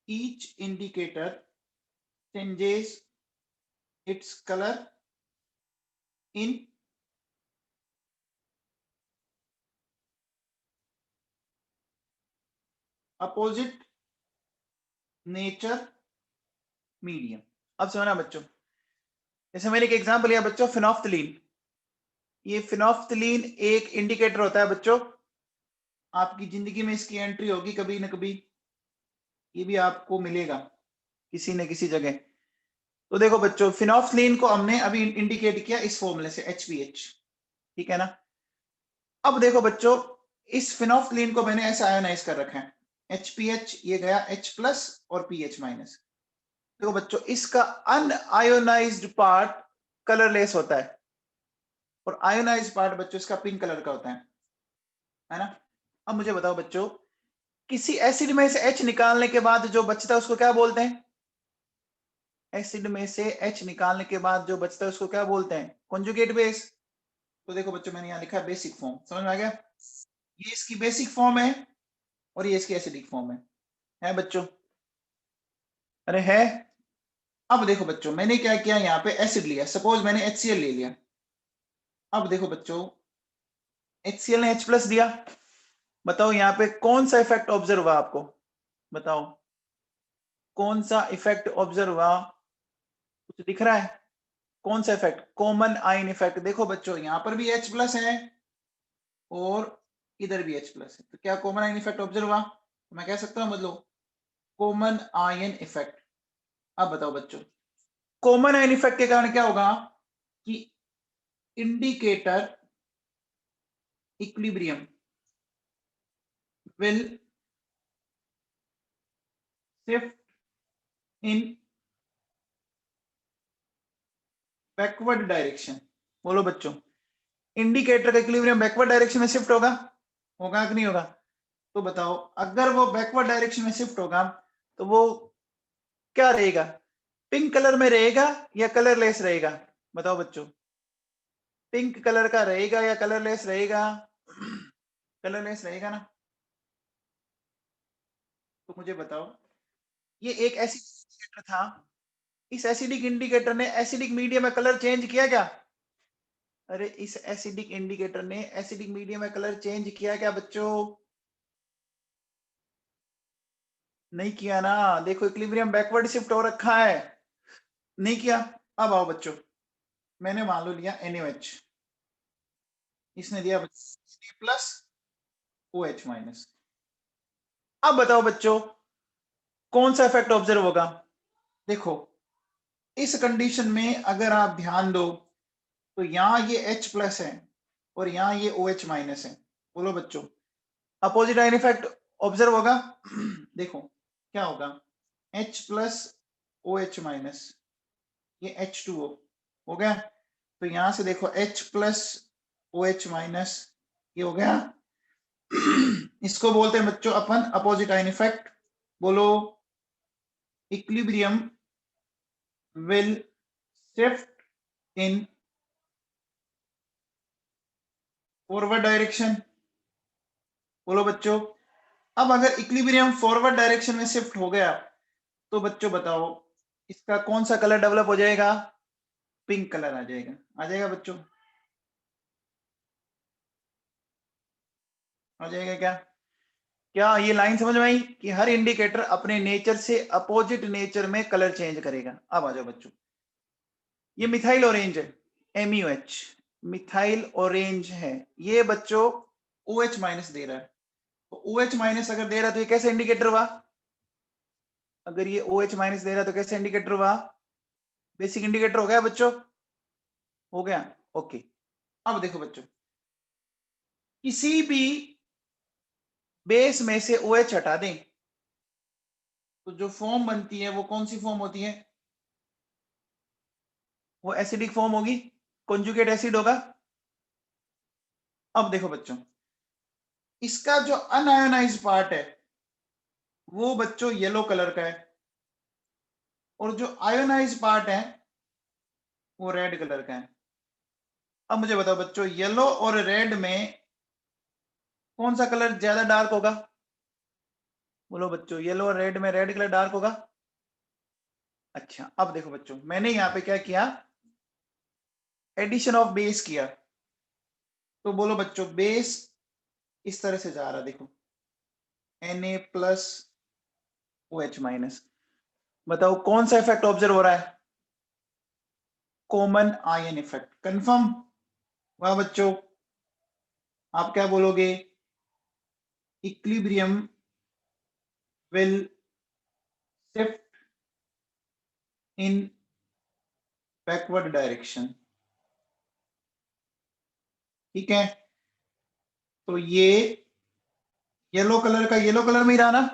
Each indicator changes its colour in opposite nature medium. अब समझना बच्चों, जैसे मैंने एक एग्जांपल लिया बच्चों, फिनोफ्थलीन। ये फिनोफ्थलीन एक इंडिकेटर होता है बच्चों, आपकी जिंदगी में इसकी एंट्री होगी कभी ना कभी, ये भी आपको मिलेगा किसी न किसी जगह। तो देखो बच्चों, फिनोफ्थलीन को हमने अभी इंडिकेट किया इस फॉर्मूले से HPH, ठीक है ना। अब देखो बच्चों, इस फिनोफ्थलीन को मैंने ऐसे आयोनाइज कर रखा है, HPH ये गया H प्लस और PH माइनस। देखो बच्चों, इसका अनआयोनाइज्ड पार्ट कलरलेस होता है और आयोनाइज्ड पार्ट बच्चों इसका पिंक कलर का होता है ना। अब मुझे बताओ बच्चों, किसी एसिड में से H निकालने के बाद जो बचता है उसको क्या बोलते हैं? एसिड में से H निकालने के बाद जो बचता है उसको क्या बोलते हैं? Conjugate base. तो देखो बच्चों, मैंने यहां लिखा है बेसिक फॉर्म, समझ में आ गया? ये इसकी बेसिक फॉर्म है और ये इसकी एसिडिक फॉर्म है बच्चों? अरे है। अब देखो बच्चों, मैंने क्या किया, यहाँ पे एसिड लिया, सपोज मैंने HCl ले लिया। अब देखो बच्चों, HCl ने H प्लस दिया, बताओ यहाँ पे कौन सा इफेक्ट ऑब्जर्व हुआ आपको? बताओ कौन सा इफेक्ट ऑब्जर्व हुआ? कुछ दिख रहा है? कौन सा इफेक्ट? Common ion effect. देखो बच्चों, यहाँ पर भी H प्लस है और इधर भी H प्लस है, तो क्या कॉमन आयन इफेक्ट ऑब्जर्व हुआ? तो मैं कह सकता हूँ मतलब कॉमन आयन इफेक्ट। अब बताओ बच्चों, कॉमन आयन इफेक्ट के कारण क्या होगा कि indicator equilibrium will shift in backward direction. बोलो बच्चों, इंडिकेटर का इक्विलिब्रियम बैकवर्ड डायरेक्शन में शिफ्ट होगा? होगा कि नहीं होगा? तो बताओ, अगर वो बैकवर्ड डायरेक्शन में शिफ्ट होगा तो वो क्या रहेगा? पिंक कलर में रहेगा या कलरलेस रहेगा? बताओ बच्चों, पिंक कलर का रहेगा या कलरलेस रहेगा? कलरलेस रहेगा ना। तो मुझे बताओ, ये एक एसिड इंडिकेटर था, इस एसिडिक इंडिकेटर ने एसिडिक मीडियम में कलर चेंज किया क्या? अरे इस एसिडिक इंडिकेटर ने एसिडिक मीडियम में कलर चेंज किया क्या बच्चों? नहीं किया ना। देखो इक्विलिब्रियम बैकवर्ड शिफ्ट हो रखा है, नहीं किया। अब आओ बच्चों, मैंने मान लो लिया NaOH, इसने दिया प्लस OH माइनस। अब बताओ बच्चों, कौन सा इफेक्ट ऑब्जर्व होगा? देखो इस कंडीशन में अगर आप ध्यान दो तो यहां ये H प्लस है और यहां ये OH माइनस है। बोलो बच्चों, अपोजिट आयन इफेक्ट ऑब्जर्व होगा? देखो क्या होगा, H प्लस OH माइनस, ये H2O हो गया। तो यहां से देखो H प्लस OH माइनस, ये हो गया। इसको बोलते हैं बच्चों अपन अपोजिट आयन इफेक्ट। बोलो, equilibrium will shift in forward direction. बोलो बच्चों, अब अगर इक्विलिब्रियम फॉरवर्ड डायरेक्शन में शिफ्ट हो गया तो बच्चों बताओ इसका कौन सा कलर डेवलप हो जाएगा? पिंक कलर आ जाएगा। आ जाएगा बच्चों? आ जाएगा क्या? क्या ये लाइन समझ में आई कि हर इंडिकेटर अपने नेचर से अपोजिट नेचर में कलर चेंज करेगा? अब आ जाओ बच्चों, ये मिथाइल ऑरेंज है, MUH मिथाइल ऑरेंज है, ये बच्चों OH माइनस दे रहा है। तो OH माइनस अगर दे रहा है तो ये कैसे इंडिकेटर हुआ? अगर ये OH माइनस दे रहा है तो कैसे इंडिकेटर हुआ? बेसिक इंडिकेटर हो गया बच्चों? हो गया, ओके। अब देखो बच्चों, किसी भी बेस में से OH हटा दें तो जो फॉर्म बनती है वो कौन सी फॉर्म होती है? वो एसिडिक फॉर्म होगी, कॉन्जुगेट एसिड होगा। अब देखो बच्चों, इसका जो अनआयोनाइज्ड पार्ट है वो बच्चों येलो कलर का है और जो आयोनाइज्ड पार्ट है वो रेड कलर का है। अब मुझे बताओ बच्चों, येलो और रेड में कौन सा कलर ज्यादा डार्क होगा? बोलो बच्चों, येलो और रेड में रेड कलर डार्क होगा। अच्छा, अब देखो बच्चों, मैंने यहाँ पे क्या किया, एडिशन ऑफ बेस किया। तो बोलो बच्चों, बेस इस तरह से जा रहा है, देखो Na प्लस OH माइनस। बताओ कौन सा इफेक्ट ऑब्जर्व हो रहा है? Common ion effect. कंफर्म? वाह बच्चों, आप क्या बोलोगे? Equilibrium will shift in backward direction. ठीक है, तो ये येलो कलर का येलो कलर में ही रहा ना,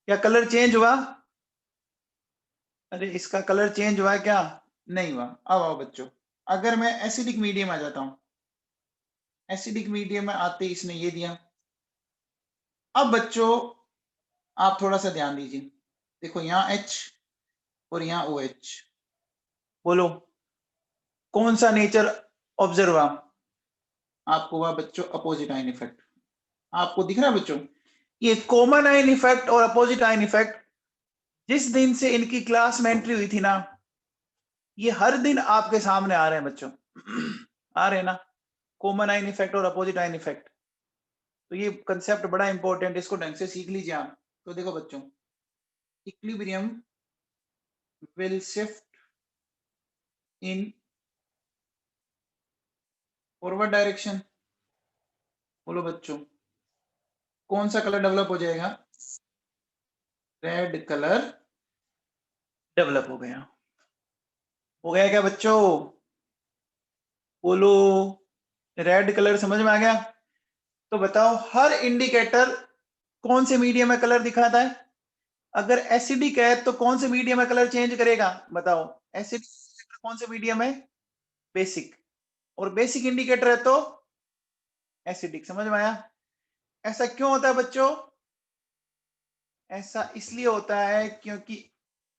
क्या कलर चेंज हुआ? अरे इसका कलर चेंज हुआ है क्या? नहीं हुआ। अब आओ बच्चों, अगर मैं एसिडिक मीडियम आ जाता हूं, एसिडिक मीडियम में आते ही इसने ये दिया। अब बच्चों आप थोड़ा सा ध्यान दीजिए, देखो यहाँ H और यहाँ OH, बोलो कौन सा नेचर ऑब्जर्व हुआ आपको? हुआ बच्चों अपोजिट आयन इफेक्ट। आपको दिख रहा है बच्चों, ये कॉमन आयन इफेक्ट और अपोजिट आयन इफेक्ट जिस दिन से इनकी क्लास में एंट्री हुई थी ना, ये हर दिन आपके सामने आ रहे हैं बच्चों। आ रहे हैं ना, कॉमन आयन इफेक्ट और अपोजिट आयन इफेक्ट। तो ये कंसेप्ट बड़ा इंपॉर्टेंट, इसको ढंग से सीख लीजिए आप। तो देखो बच्चों, equilibrium will shift in forward direction. बोलो बच्चों, कौन सा कलर डेवलप हो जाएगा? रेड कलर डेवलप हो गया। हो गया क्या बच्चों? बोलो, रेड कलर समझ में आ गया? तो बताओ हर इंडिकेटर कौन से मीडियम में कलर दिखाता है? अगर एसिडिक है तो कौन से मीडियम में कलर चेंज करेगा? बताओ, एसिडिक कौन से मीडियम है? बेसिक। और बेसिक इंडिकेटर है तो एसिडिक। समझ में आया? ऐसा क्यों होता है बच्चों? ऐसा इसलिए होता है क्योंकि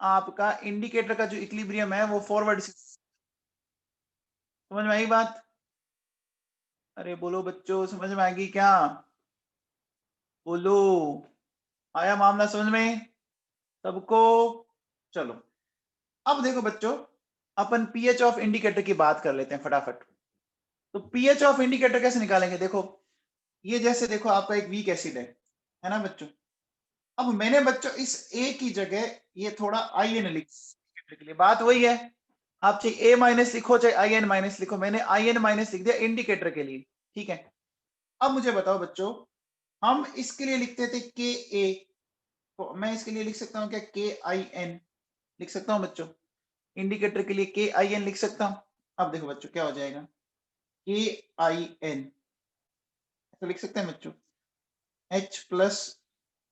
आपका इंडिकेटर का जो इक्विलिब्रियम है वो फॉरवर्ड। समझ में आई बात? अरे बोलो बच्चों, समझ में आएगी क्या? बोलो, आया मामला समझ में सबको? चलो अब देखो बच्चों, अपन पीएच ऑफ इंडिकेटर की बात कर लेते हैं फटाफट। तो पीएच ऑफ इंडिकेटर कैसे निकालेंगे? देखो ये जैसे देखो आपका एक वीक एसिड है ना बच्चों। अब मैंने बच्चों इस ए की जगह ये थोड़ा आई एन लिख के लिए, बात वही है, आप चाहे ए माइनस लिखो चाहे आई एन माइनस लिखो, मैंने आई एन माइनस लिख दिया इंडिकेटर के लिए। ठीक है, अब मुझे बताओ बच्चों, हम इसके लिए लिखते थे के ए, तो मैं इसके लिए लिख सकता हूँ क्या? के आई एन लिख सकता हूँ बच्चों, इंडिकेटर के लिए के आई एन लिख सकता हूँ। अब देखो बच्चों क्या हो जाएगा, के आई एन तो लिख सकते हैं बच्चों, H plus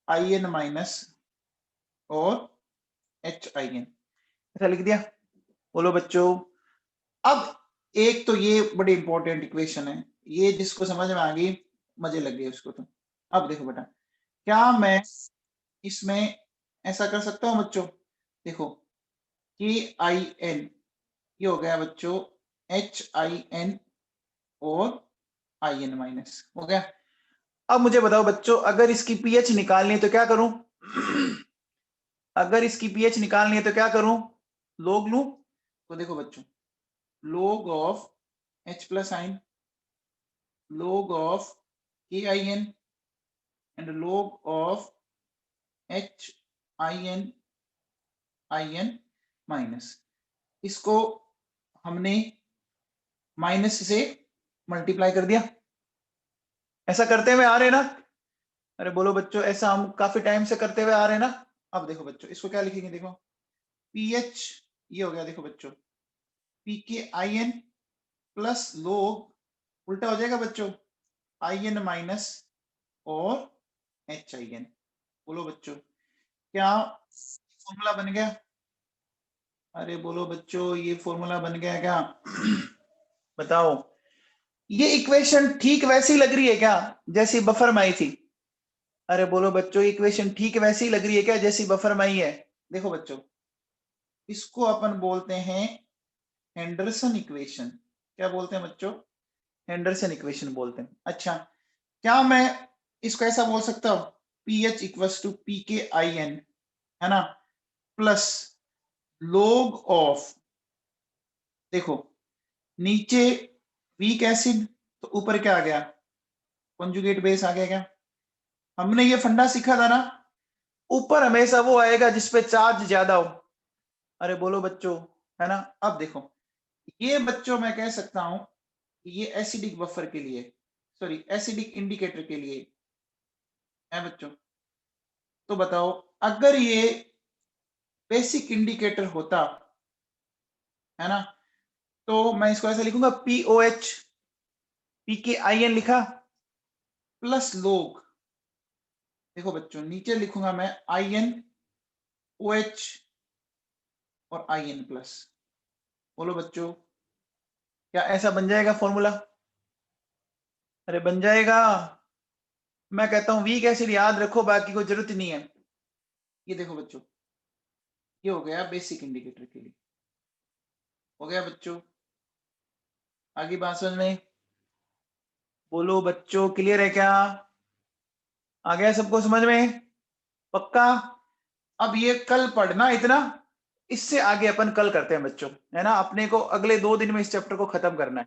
I N minus और एच आई एन, ऐसा लिख दिया। बोलो बच्चों, अब एक तो ये बड़ी इंपॉर्टेंट इक्वेशन है, ये जिसको समझ में आ गई मजे लग गए उसको। तो अब देखो बेटा, क्या मैं इसमें ऐसा कर सकता हूं बच्चों? देखो के आई एन ये हो गया बच्चों एच आई एन और आई एन माइनस, हो गया। अब मुझे बताओ बच्चों, अगर इसकी पीएच निकालनी है तो क्या करूं? अगर इसकी पीएच निकालनी है तो क्या करूं? लॉग लूं? तो देखो बच्चों, log of H plus ion, log of KIN and log of HIN IN minus, इसको हमने माइनस से मल्टीप्लाई कर दिया। ऐसा करते हुए आ रहे ना? अरे बोलो बच्चों, ऐसा हम काफी टाइम से करते हुए आ रहे हैं ना? अब देखो बच्चों, इसको क्या लिखेंगे? देखो पीएच ये हो गया, देखो बच्चों PKIN प्लस लोग उल्टा हो जाएगा बच्चों आई एन माइनस और एच आई एन। बोलो बच्चों, क्या फॉर्मूला बन गया? अरे बोलो बच्चों, ये फॉर्मूला बन गया क्या? बताओ, ये इक्वेशन ठीक वैसी लग रही है क्या जैसी बफर में आई थी? अरे बोलो बच्चों, इक्वेशन ठीक वैसी लग रही है क्या जैसी बफर में आई है? देखो बच्चों, इसको अपन बोलते हैं हेंडरसन इक्वेशन। क्या बोलते हैं बच्चों? हेंडरसन इक्वेशन बोलते हैं। अच्छा, क्या मैं इसको ऐसा बोल सकता हूं, P H equals to P K I N, है ना, प्लस log ऑफ, देखो नीचे वीक एसिड तो ऊपर क्या आ गया? कॉन्जुगेट बेस आ गया। क्या हमने ये फंडा सीखा था ना, ऊपर हमेशा वो आएगा जिसपे चार्ज ज्यादा हो। अरे बोलो बच्चों, है ना। अब देखो ये बच्चों मैं कह सकता हूं ये एसिडिक बफर के लिए, सॉरी एसिडिक इंडिकेटर के लिए है बच्चों। तो बताओ अगर ये बेसिक इंडिकेटर होता है ना, तो मैं इसको ऐसे लिखूंगा POH, PKIN लिखा प्लस लोग, देखो बच्चों नीचे लिखूंगा मैं IN OH और IN प्लस। बोलो बच्चों क्या ऐसा बन जाएगा फॉर्मूला? अरे बन जाएगा। मैं कहता हूं वीक एसिड याद रखो, बाकी कोई जरूरत ही नहीं है। ये देखो बच्चों ये हो गया बेसिक इंडिकेटर के लिए। हो गया बच्चों, आगे बात समझ में? बोलो बच्चों क्लियर है क्या? आ गया सबको समझ में? पक्का? अब ये कल पढ़ना इतना, इससे आगे अपन कल करते हैं बच्चों, है ना। अपने को अगले 2 दिन में इस चैप्टर को खत्म करना है।